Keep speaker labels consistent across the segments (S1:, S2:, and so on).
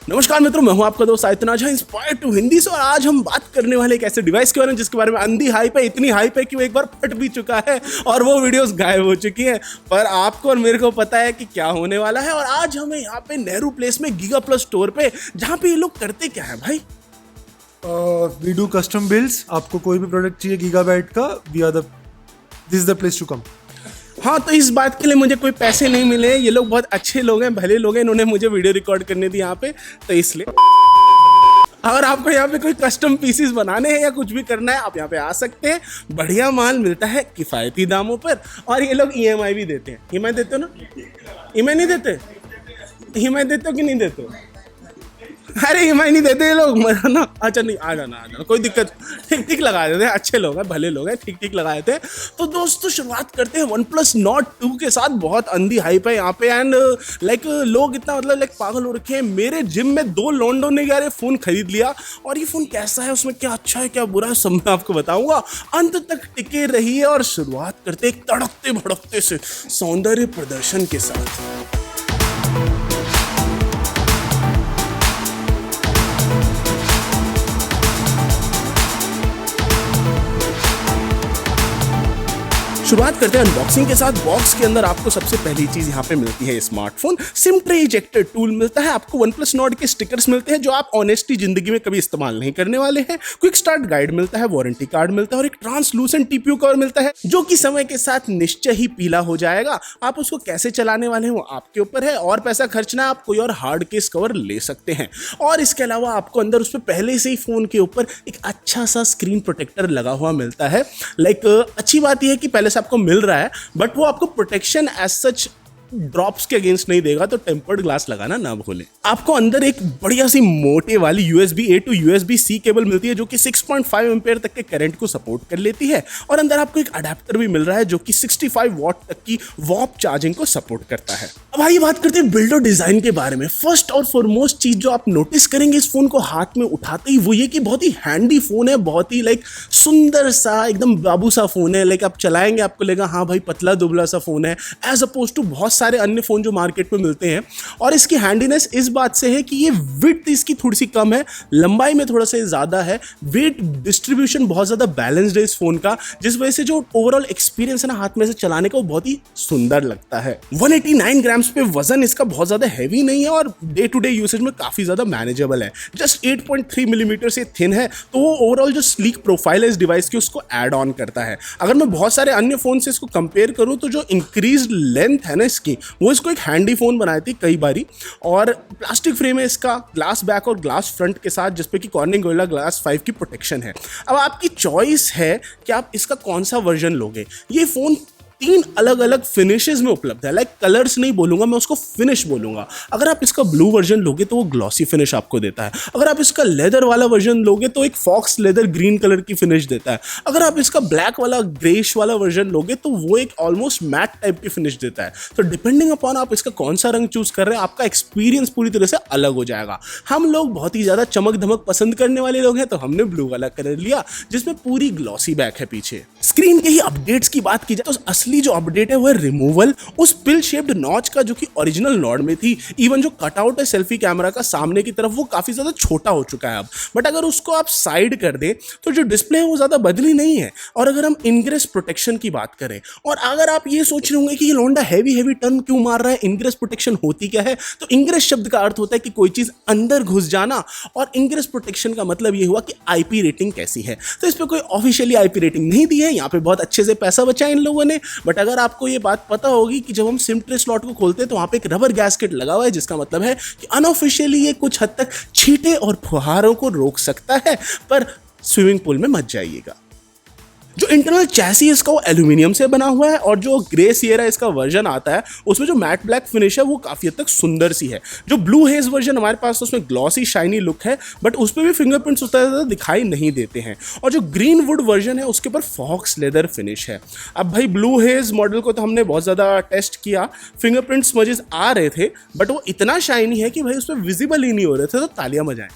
S1: नमस्कार मित्रों, मैं हूं आपका दोस्त आयतन झा इंस्पायर टू हिंदी से। और आज हम बात करने वाले एक ऐसे डिवाइस के बारे में जिसके बारे में अंधी हाइप है, इतनी हाइप है कि वो एक बार फट भी चुका है और वो वीडियोस गायब हो चुकी हैं। पर आपको और मेरे को पता है कि क्या होने वाला है। और आज हमें यहाँ पे नेहरू प्लेस में गीगा प्लस स्टोर पे, जहाँ पे ये लोग करते क्या है भाई,
S2: वी डू कस्टम बिल्ड्स। आपको कोई भी प्रोडक्ट चाहिए गीगाबाइट का, this is the place to come.
S1: हाँ, तो इस बात के लिए मुझे कोई पैसे नहीं मिले। ये लोग बहुत अच्छे लोग हैं, भले लोग हैं, इन्होंने मुझे वीडियो रिकॉर्ड करने दी यहाँ पे, तो इसलिए अगर आपको यहाँ पे कोई कस्टम पीसीस बनाने हैं या कुछ भी करना है, आप यहाँ पे आ सकते हैं। बढ़िया माल मिलता है किफ़ायती दामों पर। और ये लोग EMI भी देते हैं। EMI देते हो ना? EMI नहीं देते? EMI देते हो कि नहीं देते हो? अरे EMI नहीं देते ये लोग, मजा ना। अच्छा नहीं, आ जाना कोई दिक्कत। ठीक ठीक लगा देते हैं, अच्छे लोग हैं, भले लोग हैं, ठीक ठीक लगा देते हैं। तो दोस्तों शुरुआत करते हैं OnePlus Nord 2 के साथ। बहुत अंधी हाइप है यहाँ पे एंड लोग इतना मतलब पागल हो रखे हैं। मेरे जिम में 2 लोंडो ने यार फ़ोन खरीद लिया। और ये फ़ोन कैसा है, उसमें क्या अच्छा है क्या बुरा है, सब मैं आपको बताऊंगा। अंत तक टिके रहिए और शुरुआत करते हैं एक तड़कते भड़कते से सौंदर्य प्रदर्शन के साथ। शुरुआत करते हैं अनबॉक्सिंग के साथ। बॉक्स के अंदर आपको सबसे पहली चीज यहाँ पे मिलती है smartphone. SIM tray ejector tool मिलता है आपको। OnePlus Nord के स्टिकर्स मिलते हैं जो आप ऑनेस्टली जिंदगी में कभी इस्तेमाल नहीं करने वाले हैं। क्विक स्टार्ट गाइड मिलता है, वारंटी कार्ड मिलता है और एक ट्रांसलूसेंट TPU कवर मिलता है जो कि समय के साथ निश्चय ही पीला हो जाएगा। आप उसको कैसे चलाने वाले हैं वो आपके ऊपर है। और पैसा खर्चना है, आप कोई और हार्ड केस कवर ले सकते हैं। और इसके अलावा आपको अंदर उस पर पहले से ही फोन के ऊपर एक अच्छा सा स्क्रीन प्रोटेक्टर लगा हुआ मिलता है। अच्छी बात यह है कि पहले आपको मिल रहा है, बट वो आपको प्रोटेक्शन एज सच ड्रॉप्स के अगेंस्ट नहीं देगा, तो टेम्पर्ड ग्लास लगाना ना भूलें। आपको अंदर एक बढ़िया सी मोटे वाली USB-A to USB-C केबल मिलती है जो कि 6.5 एम्पेयर तक के करंट को सपोर्ट कर लेती है। और अंदर आपको एक अडेप्टर भी मिल रहा है जो कि 65 वॉट तक की वॉप चार्जिंग को सपोर्ट करता है। अब आइए बात करते हैं बिल्ड और डिजाइन के बारे में। फर्स्ट और फॉरमोस्ट चीज जो आप नोटिस करेंगे इस फोन को हाथ में उठाते ही, वो ये कि बहुत ही हैंडी फोन है, बहुत ही सुंदर सा एकदम बाबू सा फोन है। आप चलाएंगे आपको लगेगा हाँ भाई पतला दुबला सा फोन है, एज अपोज टू बहुत सारे अन्य फोन जो मार्केट में मिलते हैं। और इसकी हैंडीनेस इस बात से है कि ये विड्थ इसकी थोड़ी सी कम है, लंबाई में थोड़ा सा ज्यादा है। वेट डिस्ट्रीब्यूशन बहुत ज्यादा बैलेंस्ड है इस फोन का, जिस वजह से जो ओवरऑल एक्सपीरियंस है ना हाथ में से चलाने का, वो बहुत ही सुंदर लगता है। 189 ग्राम्स पे वजन इसका बहुत ज्यादा हैवी नहीं है और डे टू डे यूसेज में काफी ज्यादा मैनेजेबल है। जस्ट 8.3 मिलीमीटर से थिन है, तो वो ओवरऑल जो स्लीक प्रोफाइल है इस डिवाइस की उसको एड ऑन करता है। अगर मैं बहुत सारे अन्य फोन से इसको कंपेयर करूं तो जो इंक्रीज लेंथ है ना इसकी, वो इसको एक हैंडी फोन बनाई थी कई बारी। और प्लास्टिक फ्रेम है इसका, ग्लास बैक और ग्लास फ्रंट के साथ, जिसपे कि कॉर्निंग गोरिल्ला ग्लास 5 की प्रोटेक्शन है। अब आपकी चॉइस है कि आप इसका कौन सा वर्जन लोगे। ये फोन 3 अलग अलग फिनिशेस में उपलब्ध है। कलर्स नहीं बोलूंगा मैं, उसको फिनिश बोलूंगा। अगर आप इसका ब्लू वर्जन लोगे तो वो ग्लॉसी फिनिश आपको देता है। अगर आप इसका लेदर वाला वर्जन लोगे तो एक फॉक्स लेदर ग्रीन कलर की फिनिश देता है। अगर आप इसका ब्लैक वाला ग्रेश वाला वर्जन लोगे तो वो एक ऑलमोस्ट मैट टाइप की फिनिश देता है। तो डिपेंडिंग अपॉन आप इसका कौन सा रंग चूज कर रहे हैं, आपका एक्सपीरियंस पूरी तरह से अलग हो जाएगा। हम लोग बहुत ही ज्यादा चमक धमक पसंद करने वाले लोग हैं, तो हमने ब्लू वाला कलर लिया जिसमें पूरी ग्लॉसी बैक है पीछे। स्क्रीन के ही अपडेट्स की बात की जाए तो असली जो अपडेट है वो है रिमूवल उस पिल शेप्ड नॉच का जो कि ओरिजिनल नॉर्ड में थी। इवन जो कटआउट है सेल्फी कैमरा का सामने की तरफ, वो काफी ज्यादा छोटा हो चुका है अब। बट अगर उसको आप साइड कर दें तो जो डिस्प्ले है वो ज्यादा बदली नहीं है। और अगर हम इनग्रेस प्रोटेक्शन की बात करें, और अगर आप ये सोच रहे होंगे कि ये लोंडा हैवी टर्न क्यों मार रहा है, इनग्रेस प्रोटेक्शन होती क्या है, तो इनग्रेस शब्द का अर्थ होता है कि कोई चीज अंदर घुस जाना, और इनग्रेस प्रोटेक्शन का मतलब ये हुआ कि IP रेटिंग कैसी है। तो इस पर कोई ऑफिशियली IP रेटिंग नहीं दी है, यहाँ पे बहुत अच्छे से पैसा बचाया इन लोगों ने। बट अगर आपको ये बात पता होगी कि जब हम सिम ट्रे स्लॉट को खोलते हैं तो वहां पे एक रबर गैस्केट लगा हुआ है, जिसका मतलब है कि अनऑफिशियली ये कुछ हद तक छींटे और फुहारों को रोक सकता है, पर स्विमिंग पूल में मत जाइएगा। जो इंटरनल चैसी इसका वो एल्यूमिनियम से बना हुआ है, और जो ग्रे सिएरा इसका वर्जन आता है उसमें जो मैट ब्लैक फिनिश है वो काफ़ी हद तक सुंदर सी है। जो ब्लू हेज वर्जन हमारे पास उसमें ग्लॉसी शाइनी लुक है, बट उस पर भी फिंगरप्रिंट्स उतना ज़्यादा दिखाई नहीं देते हैं। और जो ग्रीन वुड वर्जन है उसके ऊपर फॉक्स लेदर फिनिश है। अब भाई ब्लू हेज मॉडल को तो हमने बहुत ज़्यादा टेस्ट किया, फिंगरप्रिंट स्मजेस आ रहे थे, बट वो इतना शाइनी है कि भाई उस पर विजिबल ही नहीं हो रहे थे, तो तालियां बजाएं।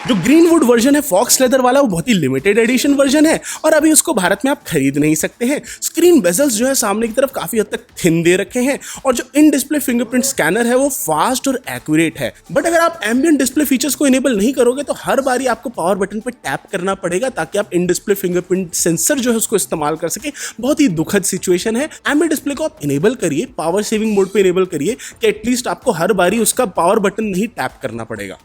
S1: जो ग्रीनवुड वर्जन है फॉक्स लेदर वाला, वो बहुत ही लिमिटेड एडिशन वर्जन है और अभी उसको भारत में आप खरीद नहीं सकते हैं। स्क्रीन बेजल्स जो है सामने की तरफ काफी हद तक थिन दे रखे हैं और जो इन डिस्प्ले फिंगरप्रिंट स्कैनर है वो फास्ट और एक्यूरेट है। बट अगर आप एम्बिएंट डिस्प्ले फीचर्स को इनेबल नहीं करोगे तो हर बारी आपको पावर बटन पर टैप करना पड़ेगा ताकि आप इन डिस्प्ले फिंगरप्रिंट सेंसर जो है उसको इस्तेमाल कर सके। बहुत ही दुखद सिचुएशन है। एम्बिएंट डिस्प्ले को आप इनेबल करिए, पावर सेविंग मोड पे इनेबल करिए कि एटलीस्ट आपको हर बारी उसका पावर बटन नहीं टैप करना पड़ेगा।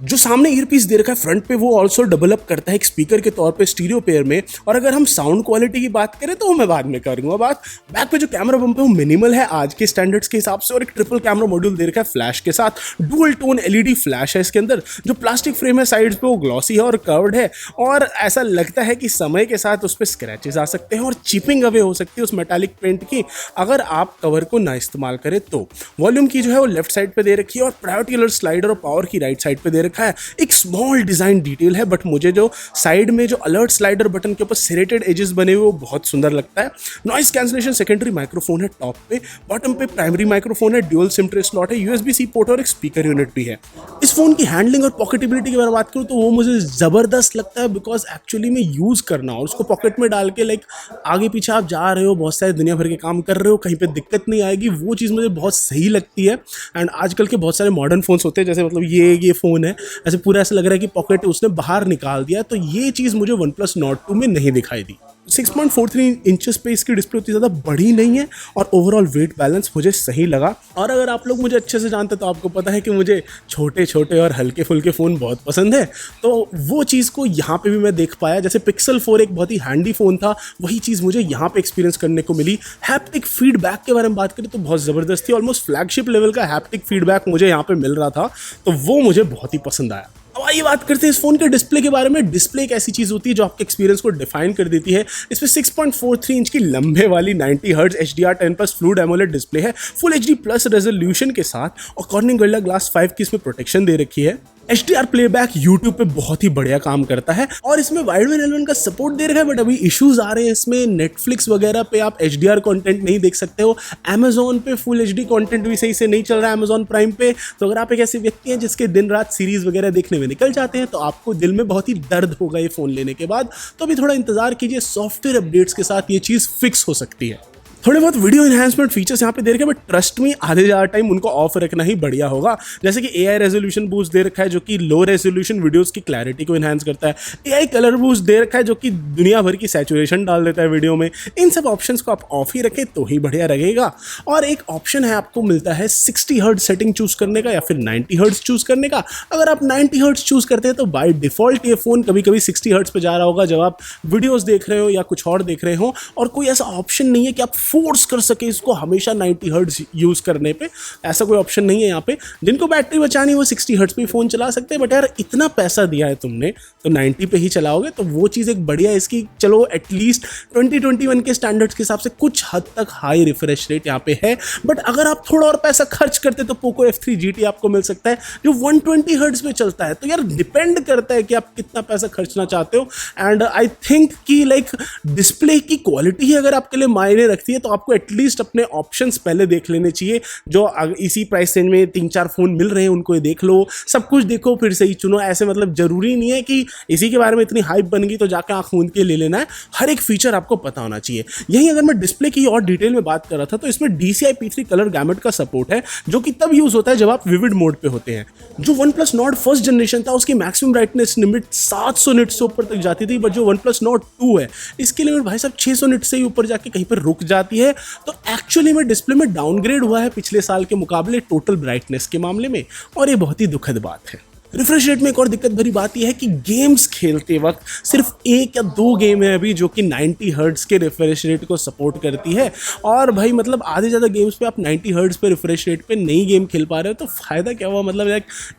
S1: जो सामने ईयरपीस दे रखा है फ्रंट पे, वो ऑल्सो डेवलप करता है एक स्पीकर के तौर पे स्टीरियो पेयर में। और अगर हम साउंड क्वालिटी की बात करें तो मैं बाद में करूंगा बात। बैक पे जो कैमरा बम्प है वो मिनिमल है आज के स्टैंडर्ड्स के हिसाब से और एक ट्रिपल कैमरा मॉड्यूल दे रखा है फ्लैश के साथ। डुअल टोन एलईडी फ्लैश है इसके अंदर। जो प्लास्टिक फ्रेम है साइड्स पे वो ग्लॉसी है और कर्व्ड है और ऐसा लगता है कि समय के साथ उस पर स्क्रैचेस आ सकते हैं और चिपिंग अवे हो सकती है उस मेटालिक पेंट की अगर आप कवर को ना इस्तेमाल करें तो। वॉल्यूम की जो है वो लेफ्ट साइड पे दे रखी है और प्रायोरिटी अलर्ट स्लाइडर और पावर की राइट साइड पे दे रखा है। एक स्मॉल डिजाइन डिटेल है बट मुझे जो साइड में जो अलर्ट स्लाइडर बटन के ऊपर सेरेटेड एजेस बने हुए वो बहुत सुंदर लगता है। नॉइस कैंसलेशन सेकेंडरी माइक्रोफोन है टॉप पे, बॉटम पे प्राइमरी माइक्रोफोन है, ड्यूल सिम ट्रे स्लॉट है, USB-C पोर्ट और एक स्पीकर यूनिट भी है। इस फोन की हैंडलिंग और पॉकेटेबिलिटी की बात करूँ तो वो मुझे जबरदस्त लगता है बिकॉज एक्चुअली में यूज करना और उसको पॉकेट में डाल के लाइक आगे पीछे आप जा रहे हो, बहुत सारे दुनिया भर के काम कर रहे हो, कहीं पे दिक्कत नहीं आएगी, वो चीज़ मुझे बहुत सही लगती है। एंड आजकल के बहुत सारे मॉडर्न फोन्स होते हैं जैसे मतलब ये फोन है ऐसे पूरा ऐसा लग रहा है कि पॉकेट उसने बाहर निकाल दिया, तो ये चीज़ मुझे OnePlus Nord 2 में नहीं दिखाई दी। 6.43 इंचेस पे इसकी डिस्प्ले उतनी ज़्यादा बड़ी नहीं है और ओवरऑल वेट बैलेंस मुझे सही लगा। और अगर आप लोग मुझे अच्छे से जानते तो आपको पता है कि मुझे छोटे छोटे और हल्के फुल्के फ़ोन बहुत पसंद है, तो वो चीज़ को यहाँ पे भी मैं देख पाया। जैसे Pixel 4 एक बहुत ही हैंडी फ़ोन था, वही चीज़ मुझे यहाँ पे एक्सपीरियंस करने को मिली। हैप्टिक फीडबैक के बारे में बात करें तो बहुत ज़बरदस्त थी, ऑलमोस्ट फ्लैगशिप लेवल का हैप्टिक फीडबैक मुझे यहाँ पे मिल रहा था, तो वो मुझे बहुत ही पसंद आया। अब आइए बात करते हैं इस फोन के डिस्प्ले के बारे में। डिस्प्ले एक ऐसी चीज होती है जो आपके एक्सपीरियंस को डिफाइन कर देती है। इसमें 6.43 इंच की लंबे वाली 90 hertz HDR10+ fluid AMOLED display है, फुल HD+ रेजोल्यूशन के साथ और कॉर्निंग गोरिल्ला ग्लास 5 की इसमें प्रोटेक्शन दे रखी है। HDR प्लेबैक YouTube पे बहुत ही बढ़िया काम करता है और इसमें वाइडबैंड L1 का सपोर्ट दे रखा है, बट अभी इश्यूज आ रहे हैं इसमें। नेटफ्लिक्स वगैरह पे आप HDR कंटेंट नहीं देख सकते हो। Amazon पे फुल HD कंटेंट भी सही से नहीं चल रहा है Amazon प्राइम पे। तो अगर आप एक ऐसे व्यक्ति हैं जिसके दिन रात सीरीज वगैरह देखने में निकल जाते हैं तो आपको दिल में बहुत ही दर्द होगा ये फोन लेने के बाद। तो अभी थोड़ा इंतजार कीजिए, सॉफ्टवेयर अपडेट्स के साथ ये चीज़ फिक्स हो सकती है। थोड़े बहुत वीडियो एनहांसमेंट फीचर्स यहाँ पे दे रखे हैं, बट ट्रस्ट में आधे ज़्यादा टाइम उनको ऑफ रखना ही बढ़िया होगा। जैसे कि AI रेजोल्यूशन बूस्ट दे रखा है जो कि लो रेजोल्यूशन वीडियोस की क्लैरिटी को एनहांस करता है। AI कलर बूस्ट दे रखा है जो कि दुनिया भर की सैचुरेशन डाल देता है वीडियो में। इन सब ऑप्शंस को आप ऑफ ही रखें तो ही बढ़िया रहेगा। और एक ऑप्शन है आपको मिलता है 60 हर्ट्ज सेटिंग चूज करने का या फिर 90 हर्ट्ज चूज करने का। अगर आप 90 हर्ट्ज चूज करते हैं तो बाय डिफॉल्ट ये फोन कभी कभी 60 हर्ट्ज पे जा रहा होगा जब आप वीडियोस देख रहे हो या कुछ और देख रहे हो, और कोई ऐसा ऑप्शन नहीं है कि आप फोर्स कर सके इसको हमेशा 90 हर्ट्ज यूज करने पे। ऐसा कोई ऑप्शन नहीं है यहाँ पे। जिनको बैटरी बचानी वो 60 हर्ट्ज पे फोन चला सकते हैं, बट यार इतना पैसा दिया है तुमने तो 90 पे ही चलाओगे, तो वो चीज़ एक बढ़िया इसकी। चलो एटलीस्ट 2021 के स्टैंडर्ड्स के हिसाब से कुछ हद तक हाई रिफ्रेश रेट यहाँ पे है। बट अगर आप थोड़ा और पैसा खर्च करते तो पोको F3 GT आपको मिल सकता है जो 120 हर्ट्ज पे चलता है। तो यार डिपेंड करता है कि आप कितना पैसा खर्चना चाहते हो। एंड आई थिंक कि लाइक डिस्प्ले की क्वालिटी ही अगर आपके लिए मायने रखती है तो आपको एटलीस्ट अपने ऑप्शंस पहले देख लेने चाहिए। जो इसी प्राइस रेंज में 3-4 फोन मिल रहे हैं उनको देख लो, सब कुछ देखो फिर सही चुनो। ऐसे मतलब जरूरी नहीं है कि इसी के बारे में इतनी हाइप बन गई तो जाके आंख मूंद के ले लेना है। हर एक फीचर आपको पता होना चाहिए। यही अगर मैं डिस्प्ले की और डिटेल में बात कर रहा था तो इसमें DCI P3 कलर गैमेट का सपोर्ट है जो कि तब यूज होता है जब आप विविड मोड पे होते हैं। जो OnePlus Nord फर्स्ट जनरेशन था उसकी मैक्सिमम ब्राइटनेस लिमिट 700 निट्स से ऊपर तक जाती थी, बट जो OnePlus Nord 2 है इसकी लिमिट भाई साहब 600 निट्स से ही ऊपर जाके कहीं पर रुक जाती है। तो एक्चुअली में डिस्प्ले में डाउनग्रेड हुआ है पिछले साल के मुकाबले टोटल ब्राइटनेस के मामले में, और ये बहुत ही दुखद बात है। रिफ्रेश रेट में एक और दिक्कत भरी बात यह है कि गेम्स खेलते वक्त सिर्फ 1 या 2 गेम है अभी जो कि 90 हर्ट्ज के रिफ्रेश रेट को सपोर्ट करती है। और भाई मतलब आधे ज़्यादा गेम्स पे आप 90 हर्ट्ज पे रिफ्रेश रेट पे नई गेम खेल पा रहे हो तो फ़ायदा क्या हुआ। मतलब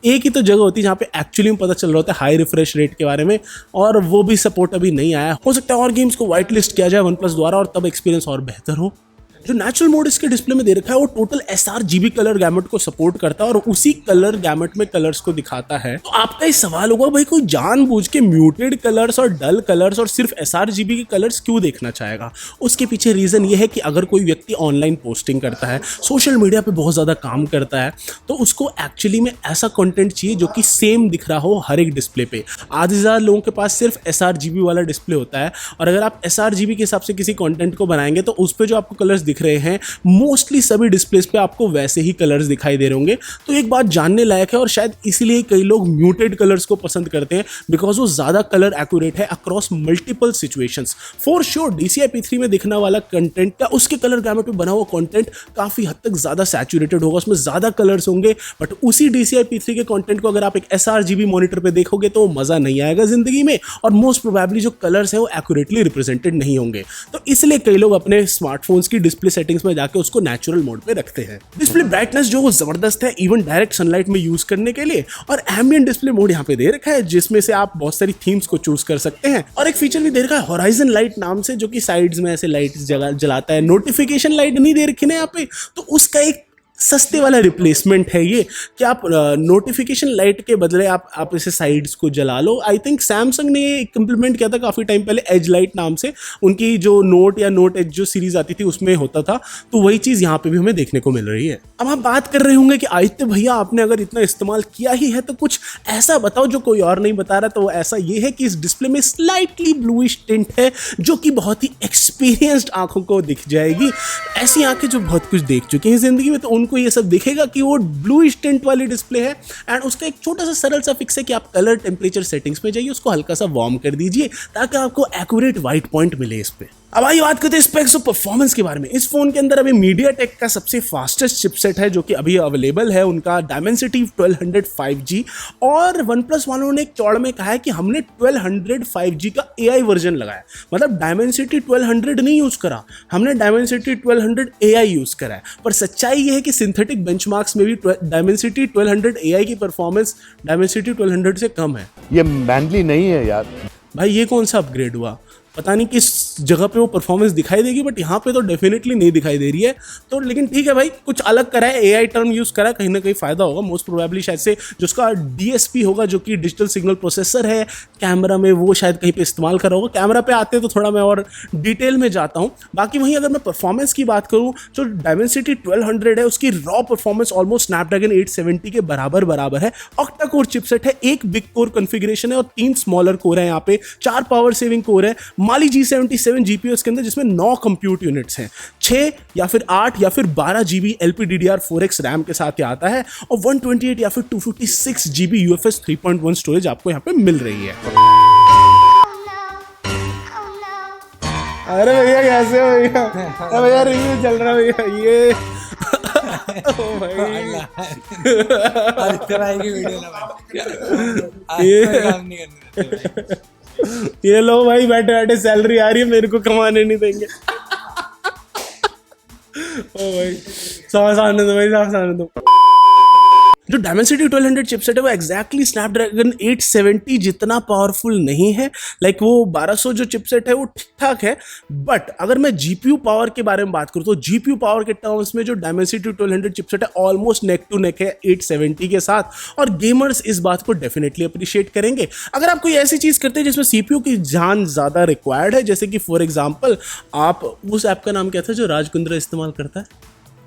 S1: एक ही तो जगह होती है जहाँ पे एक्चुअली में पता चल रहा होता है हाई रिफ्रेश रेट के बारे में, और वो भी सपोर्ट अभी नहीं आया। हो सकता है और गेम्स को वाइट लिस्ट किया जाए OnePlus द्वारा और तब एक्सपीरियंस और बेहतर हो। जो नेचुरल मोड इसके डिस्प्ले में दे रखा है वो टोटल sRGB कलर गैमेट को सपोर्ट करता है और उसी कलर गैमेट में कलर्स को दिखाता है। तो आपका ये सवाल होगा भाई कोई जानबूझ के म्यूटेड कलर्स और डल कलर्स और सिर्फ sRGB के कलर्स क्यों देखना चाहेगा? उसके पीछे रीजन ये है कि अगर कोई व्यक्ति ऑनलाइन पोस्टिंग करता है, सोशल मीडिया पे बहुत ज्यादा काम करता है, तो उसको एक्चुअली में ऐसा कंटेंट चाहिए जो कि सेम दिख रहा हो हर एक डिस्प्ले पे। आधे ज़्यादा लोगों के पास सिर्फ sRGB वाला डिस्प्ले होता है और अगर आप sRGB के हिसाब से किसी कंटेंट को बनाएंगे तो उस पे जो आपको कलर्स दिख रहे हैं मोस्टली सभी डिस्प्लेस पे आपको वैसे ही कलर्स दिखाई दे रहे होंगे। तो एक बात जानने लायक है और शायद इसीलिए कई लोग म्यूटेड कलर्स को पसंद करते हैं, बिकॉज वो ज़्यादा कलर एक्यूरेट है across multiple situations. For sure DCI P3 में दिखने वाला कंटेंट या उसके कलर गैमेट में बना हुआ कंटेंट काफ़ी हद तक ज़्यादा सैचुरेटेड होगा, उसमें ज़्यादा कलर्स होंगे, बट उसी DCI P3 के कंटेंट को अगर आप एक sRGB मॉनिटर पे देखोगे तो मज़ा नहीं आएगा ज़िंदगी में और मोस्ट प्रोबेबली जो कलर्स है वो एक्यूरेटली रिप्रेजेंटेड नहीं होंगे। तो इसलिए कई लोग अपने स्मार्टफोन्स की डिस्प्ले सेटिंग्स में जाके उसको नेचुरल मोड पे रखते हैं। डिस्प्ले ब्राइटनेस जो वो जबरदस्त है इवन डायरेक्ट सनलाइट में यूज करने के लिए, और एम्बिएंट डिस्प्ले मोड यहाँ पे दे रखा है जिसमें से आप बहुत सारी थीम्स को चूज कर सकते हैं, और एक फीचर भी दे रखा है हॉराइजन लाइट नाम से जो कि साइड्स में ऐसे लाइट जलाता है। नोटिफिकेशन लाइट नहीं दे रखी ना यहाँ पे, तो उसका एक सस्ते वाला रिप्लेसमेंट है ये कि आप नोटिफिकेशन लाइट के बदले आप इसे साइड्स को जला लो। आई थिंक सैमसंग ने ये इम्प्लीमेंट किया था काफ़ी टाइम पहले एज लाइट नाम से, उनकी जो नोट या नोट एज जो सीरीज आती थी उसमें होता था, तो वही चीज़ यहाँ पे भी हमें देखने को मिल रही है। अब आप बात कर रहे होंगे कि आदित्य भैया आपने अगर इतना इस्तेमाल किया ही है तो कुछ ऐसा बताओ जो कोई और नहीं बता रहा। तो वो ऐसा ये है कि इस डिस्प्ले में स्लाइटली ब्लूइश टिंट है जो कि बहुत ही एक्सपीरियंस्ड आंखों को दिख जाएगी। ऐसी आंखें जो बहुत कुछ देख चुकी हैं जिंदगी में, तो उनको ये सब दिखेगा कि वो ब्लूइश टिंट वाली डिस्प्ले है। एंड उसका एक छोटा सा सरल सा फिक्स है कि आप कलर टेम्परेचर सेटिंग्स में जाइए, उसको हल्का सा वार्म कर दीजिए ताकि आपको एक्यूरेट वाइट पॉइंट मिले इस पे। अब आइए बात करते हैं स्पेक्स और परफॉर्मेंस के बारे में। इस फोन के अंदर अभी MediaTek का सबसे फास्टेस्ट चिपसेट है जो कि अभी अवेलेबल है, उनका Dimensity 1200 5G, और OnePlus वालों ने एक चौड़ में कहा है कि हमने 1200 5G का AI वर्जन लगाया, मतलब Dimensity 1200 नहीं यूज करा, हमने Dimensity 1200 AI यूज करा है। पर सच्चाई ये है कि सिंथेटिक बेंचमार्क्स में भी Dimensity 1200 AI की परफॉर्मेंस Dimensity 1200 से कम है।
S3: ये मैनली नहीं है यार
S1: भाई, ये कौन सा अपग्रेड हुआ? पता नहीं किस जगह पे वो परफॉर्मेंस दिखाई देगी, बट यहाँ पे तो डेफिनेटली नहीं दिखाई दे रही है। तो लेकिन ठीक है भाई, कुछ अलग करा है, AI टर्म यूज़ करा है, कहीं ना कहीं फ़ायदा होगा। मोस्ट प्रोबेबली शायद से जो उसका DSP होगा जो कि डिजिटल सिग्नल प्रोसेसर है कैमरा में, वो शायद कहीं पे इस्तेमाल करा होगा। कैमरा पे आते तो थोड़ा मैं और डिटेल में जाता हूँ। बाकी वहीं अगर मैं परफॉर्मेंस की बात करूँ, जो Dimensity 1200 है उसकी रॉ परफॉर्मेंस ऑलमोस्ट स्नैपड्रैगन 870 के बराबर है। ऑक्टा कोर चिपसेट है, एक बिग कोर कॉन्फ़िगरेशन है और 3 स्मॉलर कोर है यहाँ पे, 4 पावर सेविंग कोर है। Mali G77 GPU के अंदर जिसमें 9 कंप्यूट यूनिट्स हैं, 6 या फिर 8 या फिर 12 GB LPDDR4X रैम के साथ ये आता है, और 128 या फिर 256 GB UFS 3.1 स्टोरेज आपको यहाँ पे मिल रही है। अरे भैया कैसे हो भैया? अरे भैया रिव्यू चल रहा है भैया, ये ओ भाई
S4: आदित्य भाई की वीडियो लगा
S1: ये लो भाई, बैठे बैठे सैलरी आ रही है, मेरे को कमाने नहीं देंगे। ओ भाई सांस आने दो भाई, सांस आने दो। जो Dimensity 1200 चिपसेट है वो एग्जैक्टली स्नैपड्रैगन 870 जितना पावरफुल नहीं है। लाइक वो 1200 जो चिपसेट है वो ठीक ठाक है, बट अगर मैं GPU पावर के बारे में बात करूँ तो GPU पावर के टर्म्स में जो Dimensity 1200 चिपसेट है ऑलमोस्ट नेक टू नेक है 870 के साथ, और गेमर्स इस बात को डेफिनेटली अप्रिशिएट करेंगे। अगर आप कोई ऐसी चीज़ करते हैं जिसमें CPU की जान ज़्यादा रिक्वायर्ड है, जैसे कि फॉर एग्जाम्पल आप उस ऐप का नाम क्या था जो राज कुंद्रा इस्तेमाल करता है,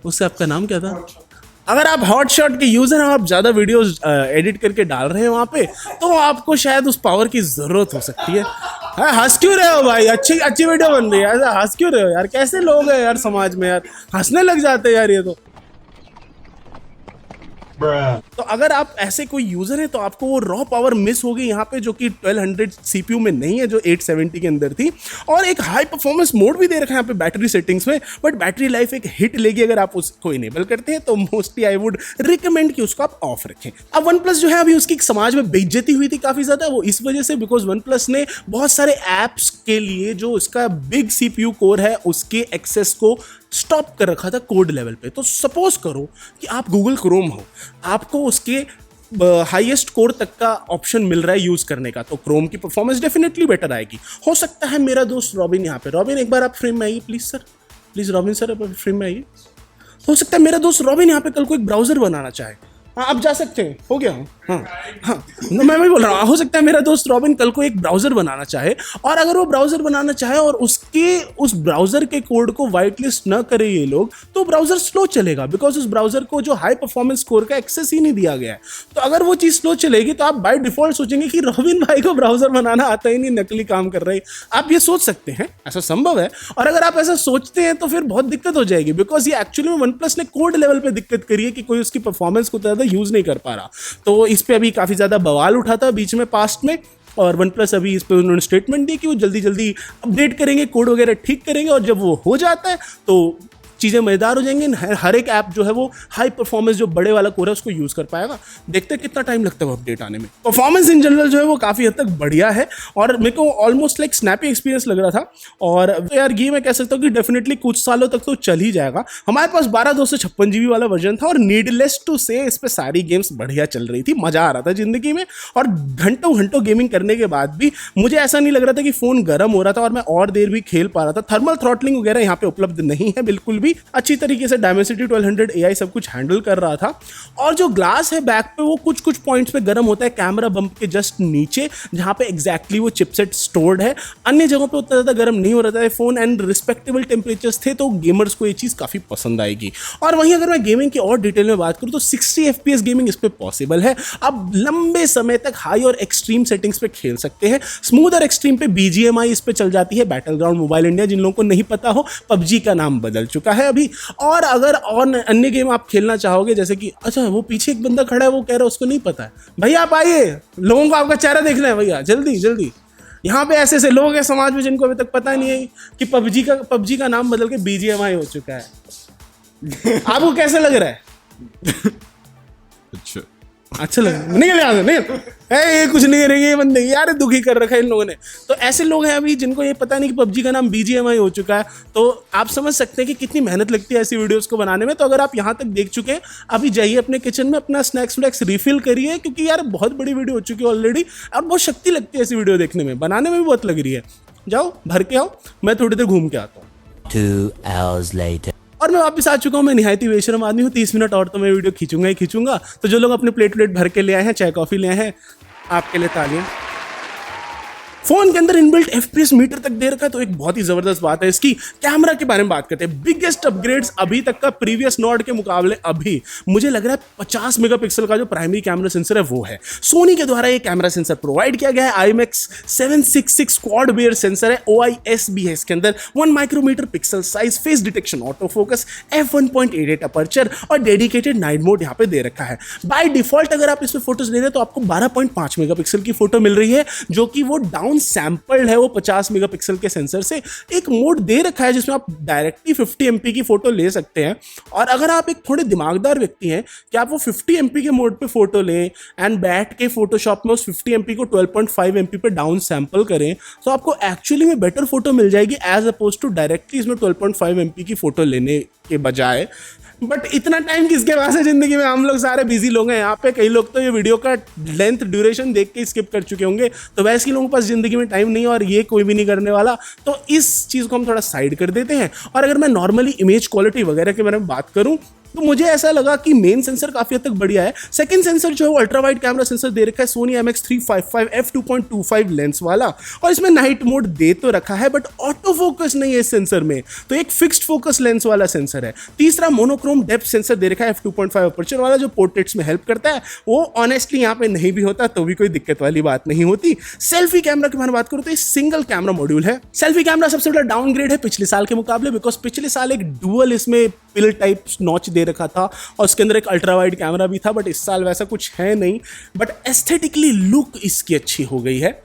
S1: उस ऐप का नाम क्या था? अगर आप हॉटशॉट के यूज़र हैं, आप ज़्यादा वीडियोस एडिट करके डाल रहे हैं वहाँ पे, तो आपको शायद उस पावर की ज़रूरत हो सकती है। हंस क्यों रहे हो भाई? अच्छी वीडियो बन रही है, ऐसा हंस क्यों रहे हो यार? कैसे लोग हैं यार समाज में यार, हंसने लग जाते हैं यार ये तो। तो अगर आप ऐसे कोई यूजर है तो आपको वो रॉ पावर मिस होगी यहाँ पे, जो कि 1200 CPU में नहीं है, जो 870 के अंदर थी। और एक हाई परफॉर्मेंस मोड भी दे रखा है यहाँ पे बैटरी सेटिंग्स में, बट बैटरी लाइफ एक हिट लेगी अगर आप उसको इनेबल करते हैं, तो मोस्टली आई वुड रिकमेंड कि उसको आप ऑफ रखें। अब वन प्लस जो है अभी उसकी समाज में बेइज्जती हुई थी काफ़ी ज़्यादा, वो इस वजह से बिकॉज वन प्लस ने बहुत सारे ऐप्स के लिए जो उसका बिग CPU कोर है उसके एक्सेस को स्टॉप कर रखा था कोड लेवल पे। तो सपोज करो कि आप गूगल क्रोम हो, आपको उसके हाईएस्ट कोर तक का ऑप्शन मिल रहा है यूज करने का, तो क्रोम की परफॉर्मेंस डेफिनेटली बेटर आएगी। हो सकता है मेरा दोस्त रॉबिन यहाँ पे, रॉबिन एक बार आप फ्रेम में आइए please sir. Please robin sir अब फ्रेम में आइए। हो सकता है मेरा दोस्त रॉबिन यहाँ पे कल को एक ब्राउज़र बनाना चाहे। हाँ आप जा सकते हैं, हो गया। हाँ हाँ मैं वही बोल रहा हूँ, हो सकता है मेरा दोस्त रॉबिन कल को एक ब्राउज़र बनाना चाहे, और अगर वो ब्राउज़र बनाना चाहे और उसके उस ब्राउज़र के कोड को वाइट लिस्ट न करे ये लोग, तो ब्राउज़र स्लो चलेगा, बिकॉज उस ब्राउज़र को जो हाई परफॉर्मेंस कोर का एक्सेस ही नहीं दिया गया है। तो अगर वो चीज़ स्लो चलेगी तो आप बाय डिफॉल्ट सोचेंगे कि रॉबिन भाई को ब्राउज़र बनाना आता ही नहीं, नकली काम कर रहे हैं। आप ये सोच सकते हैं, ऐसा संभव है। और अगर आप ऐसा सोचते हैं तो फिर बहुत दिक्कत हो जाएगी, बिकॉज ये एक्चुअली में OnePlus ने कोड लेवल पे दिक्कत करी है कि कोई उसकी परफॉर्मेंस को ज़्यादा यूज़ नहीं कर पा रहा। तो इस पे अभी काफ़ी ज़्यादा बवाल उठा था बीच में पास्ट में, और OnePlus अभी इस पे उन्होंने स्टेटमेंट दी कि वो जल्दी जल्दी अपडेट करेंगे, कोड वगैरह ठीक करेंगे, और जब वो हो जाता है तो चीज़ें मज़ेदार हो जाएंगी। हर एक ऐप जो है वो हाई परफॉर्मेंस जो बड़े वाला कोर है उसको यूज़ कर पाएगा। देखते हैं कितना टाइम लगता है वो अपडेट आने में। परफॉर्मेंस इन जनरल जो है वो काफ़ी हद तक बढ़िया है, और मेरे को ऑलमोस्ट लाइक स्नैपी एक्सपीरियंस लग रहा था। और यार ये मैं कह सकता हूँ कि डेफिनेटली कुछ सालों तक तो चल ही जाएगा। हमारे पास 12/256 GB वाला वर्जन था, और नीडलेस टू से इस पर सारी गेम्स बढ़िया चल रही थी, मज़ा आ रहा था ज़िंदगी में। और घंटों घंटों गेमिंग करने के बाद भी मुझे ऐसा नहीं लग रहा था कि फ़ोन गर्म हो रहा था, और मैं और देर भी खेल पा रहा था। थर्मल थ्रॉटलिंग वगैरह यहाँ पे उपलब्ध नहीं है बिल्कुल भी। अच्छी तरीके से Dimensity 1200 AI सब कुछ हैंडल कर रहा था। और जो ग्लास है बैक पे वो कुछ कुछ पॉइंट्स पे गर्म होता है, कैमरा बम्प के जस्ट नीचे जहां पे एग्जैक्टली वो चिपसेट स्टोर्ड है। अन्य जगहों पे उतना ज़्यादा गर्म नहीं हो रहा था फ़ोन, एंड रिस्पेक्टेबल टेम्परेचर्स थे, तो गेमर्स को ये चीज़ काफ़ी पसंद आएगी। और वहीं अगर मैं गेमिंग की और डिटेल में बात करूँ तो 60 FPS गेमिंग इस पर पॉसिबल है। आप लंबे समय तक हाई और एक्सट्रीम सेटिंग्स पे खेल सकते हैं। स्मूथ और एक्सट्रीम पे BGMI इस पे चल जाती है। बैटल ग्राउंड मोबाइल इंडिया, जिन लोगों को नहीं पता हो, PUBG का नाम बदल चुका है अभी। और अगर और अन्य गेम आप खेलना चाहोगे, जैसे कि अच्छा वो पीछे एक बंदा खड़ा है, वो कह रहा है उसको नहीं पता है, भैया आप आइए, लोगों को आपका चेहरा देखना है भैया, जल्दी जल्दी। यहाँ पे ऐसे ऐसे लोग हैं समाज में जिनको अभी तक पता नहीं है कि PUBG का नाम बदल के BGMI हो चुका है। आपको कैसे लग रहा है? अच्छा लगा? नहीं ये कुछ नहीं करेंगे ये बंदे, यार दुखी कर रखा है इन लोगों ने। तो ऐसे लोग हैं अभी जिनको ये पता नहीं कि PUBG का नाम BGMI हो चुका है। तो आप समझ सकते हैं कि कितनी मेहनत लगती है ऐसी वीडियोस को बनाने में। तो अगर आप यहाँ तक देख चुके हैं, अभी जाइए अपने किचन में अपना स्नैक्स व्नैक्स रिफिल करिए, क्योंकि यार बहुत बड़ी वीडियो हो चुकी है ऑलरेडी, और बहुत शक्ति लगती है ऐसी वीडियो देखने में, बनाने में भी बहुत लग रही है। जाओ भर के आओ, मैं थोड़ी देर घूम के आता हूँ।
S5: 2 hours later.
S1: और मैं वापस आ चुका हूँ। मैं निहायत ही बेशरम आदमी हूँ, 30 मिनट और तो मैं वीडियो खींचूंगा ही खींचूंगा। तो जो लोग अपने प्लेट भर के ले आए हैं, चाय कॉफ़ी ले आए हैं, आपके लिए तालियां। फोन के अंदर इनबिल्ट FPS मीटर तक दे रखा है, तो एक बहुत ही जबरदस्त बात है इसकी। कैमरा के बारे में बात करते हैं। बिगेस्ट अपग्रेड्स अभी तक का प्रीवियस नॉर्ड के मुकाबले अभी मुझे लग रहा है 50 मेगापिक्सल का जो प्राइमरी कैमरा सेंसर है वो है। सोनी के द्वारा ये कैमरा सेंसर प्रोवाइड किया गया है। IMX 766 क्वाड बेयर सेंसर है, OIS भी है इसके अंदर। 1 micrometre pixel size, face detection, auto focus, f1.88 aperture और डेडिकेटेड नाइट मोड यहाँ पे दे रखा है। बाय डिफॉल्ट अगर आप इसमें फोटोज ले रहे हैं तो आपको 12.5 मेगापिक्सल की फोटो मिल रही है, जो कि वो डाउन सैंपल्ड है वो 50 मेगापिक्सल के सेंसर से। एक मोड दे रखा है जिसमें आप डायरेक्टली 50 MP की फोटो ले सकते हैं। और अगर आप एक थोड़े दिमागदार व्यक्ति हैं कि आप वो 50 MP के मोड पे फोटो लें एंड बैठ के फोटोशॉप में उस 50 MP को 12.5 MP पे डाउन सैंपल करें, तो आपको एक्चुअली में बेटर फोटो मिल जाएगी एज अपोज टू डायरेक्टली इसमें 12.5 MP की फोटो लेने के बजाय। बट इतना टाइम किसके पास है जिंदगी में? हम लोग सारे बिजी लोग हैं यहाँ पे। कई लोग तो ये वीडियो का लेंथ ड्यूरेशन देख के स्किप कर चुके होंगे, तो वैसे ही लोगों के पास जिंदगी में टाइम नहीं है और ये कोई भी नहीं करने वाला। तो इस चीज़ को हम थोड़ा साइड कर देते हैं। और अगर मैं नॉर्मली इमेज क्वालिटी वगैरह के बारे में बात करूँ तो मुझे ऐसा लगा कि मेन सेंसर काफी हद तक बढ़िया है। सेकंड सेंसर जो है वो अल्ट्रा वाइड कैमरा सेंसर दे रखा है, सोनी IMX355 f2.25 लेंस वाला, और इसमें नाइट मोड दे तो रखा है बट ऑटो फोकस नहीं है इस सेंसर में, तो एक फिक्स्ड फोकस लेंस वाला सेंसर है। तीसरा मोनोक्रोम डेप्थ सेंसर दे रखा है f2.5 अपर्चर वाला, जो पोर्ट्रेट्स में हेल्प करता है। वो ऑनेस्टली यहाँ पे नहीं भी होता तो भी कोई दिक्कत वाली बात नहीं होती। सेल्फी कैमरा की बात करूँ तो सिंगल कैमरा मॉड्यूल है। सेल्फी कैमरा सबसे बड़ा डाउनग्रेड है पिछले साल के मुकाबले, बिकॉज पिछले साल एक डुअल इसमें पिल टाइप नॉच दे रखा था और उसके अंदर एक अल्ट्रा वाइड कैमरा भी था, बट इस साल वैसा कुछ है नहीं। बट एस्थेटिकली लुक इसकी अच्छी हो गई है।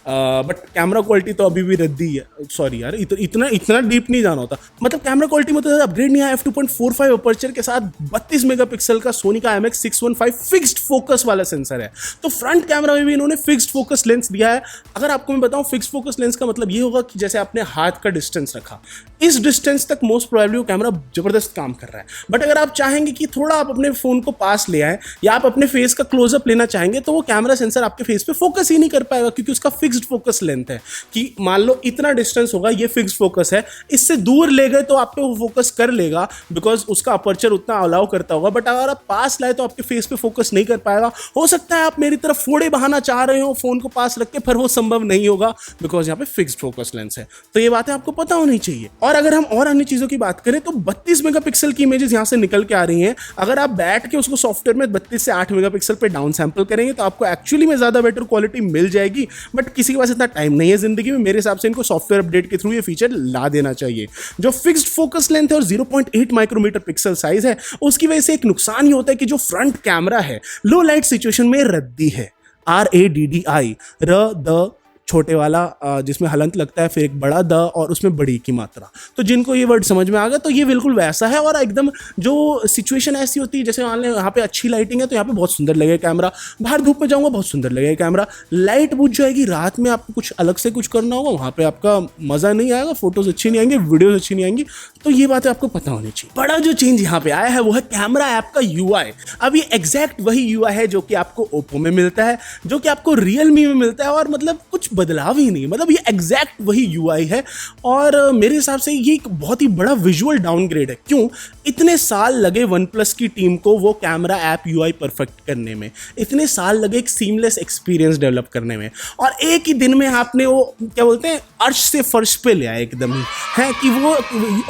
S1: बट कैमरा क्वालिटी तो अभी भी रद्दी है। सॉरी यार, इतना डीप नहीं जाना होता। मतलब कैमरा क्वालिटी में तो अपग्रेड नहीं आया। f2.45 अपर्चर के साथ 32 मेगापिक्सल का सोनी का IMX615 फिक्स्ड फोकस वाला सेंसर है। तो फ्रंट कैमरा में भी इन्होंने फिक्स्ड फोकस लेंस दिया है। अगर आपको मैं बताऊं, फिक्स्ड फोकस लेंस का मतलब ये होगा कि जैसे आपने हाथ का डिस्टेंस रखा, इस डिस्टेंस तक मोस्ट प्रोबेबली वो कैमरा जबरदस्त काम कर रहा है। बट अगर आप चाहेंगे कि थोड़ा आप अपने फोन को पास ले आए या आप अपने फेस का क्लोजअप लेना चाहेंगे, तो वो कैमरा सेंसर आपके फेस पे फोकस ही नहीं कर पाएगा, क्योंकि उसका फिक्स्ड फिक्स्ड फोकस लेंथ है कि मान लो इतना डिस्टेंस होगा, ये फिक्स्ड फोकस है, इससे दूर ले गए तो आप पे वो फोकस कर लेगा बिकॉज उसका अपर्चर उतना अलाउ करता होगा, बट अगर आप पास लाए तो आपके फेस पे फोकस नहीं कर पाएगा। हो सकता है आप मेरी तरफ फोड़े बहाना चाह रहे हो फोन को पास रख के, पर वो संभव नहीं होगा बिकॉज यहाँ पे फिक्स्ड फोकस लेंस है। तो ये बातें आपको पता होनी चाहिए। और अगर हम और अन्य चीजों की बात करें तो 32 मेगापिक्सल की इमेजेस यहाँ से निकल के आ रही हैं। अगर आप बैठ के उसको सॉफ्टवेयर में 32 से 8 मेगापिक्सल पे डाउन सैंपल करेंगे तो आपको एक्चुअली में ज्यादा बेटर क्वालिटी मिल जाएगी, बट किसी के पास इतना टाइम नहीं है जिंदगी में। मेरे हिसाब से इनको सॉफ्टवेयर अपडेट के थ्रू ये फीचर ला देना चाहिए। जो फिक्स्ड फोकस लेंथ है और 0.8 माइक्रोमीटर पिक्सल साइज है, उसकी वजह से एक नुकसान ये होता है कि जो फ्रंट कैमरा है लो लाइट सिचुएशन में रद्दी है। RADDI, द छोटे वाला जिसमें हलंत लगता है, फिर एक बड़ा द और उसमें बड़ी की मात्रा। तो जिनको ये वर्ड समझ में आ गया तो ये बिल्कुल वैसा है। और एकदम जो सिचुएशन ऐसी होती है, जैसे मान लें यहाँ पे अच्छी लाइटिंग है तो यहाँ पे बहुत सुंदर लगेगा कैमरा, बाहर धूप में जाऊँगा बहुत सुंदर लगेगा कैमरा, लाइट बुझ जाएगी, रात में आपको कुछ अलग से कुछ करना होगा, वहाँ पे आपका मज़ा नहीं आएगा, फोटोज अच्छी नहीं आएंगी, वीडियोज अच्छी नहीं आएंगी। तो ये बातें आपको पता होनी चाहिए। बड़ा जो चेंज यहाँ पे आया है वो है कैमरा ऐप का UI। अब ये एग्जैक्ट वही UI है जो कि आपको ओप्पो में मिलता है, जो कि आपको रियलमी में मिलता है, और मतलब कुछ बदलाव ही नहीं, मतलब ये एग्जैक्ट वही UI है। और मेरे हिसाब से ये एक बहुत ही बड़ा विजुअल डाउनग्रेड है। क्यों? इतने साल लगे OnePlus की टीम को वो कैमरा ऐप UI परफेक्ट करने में, इतने साल लगे एक सीमलेस एक्सपीरियंस डेवलप करने में, और एक ही दिन में आपने वो क्या बोलते हैं अर्श से फर्श पे ले आए एकदम ही, है कि वो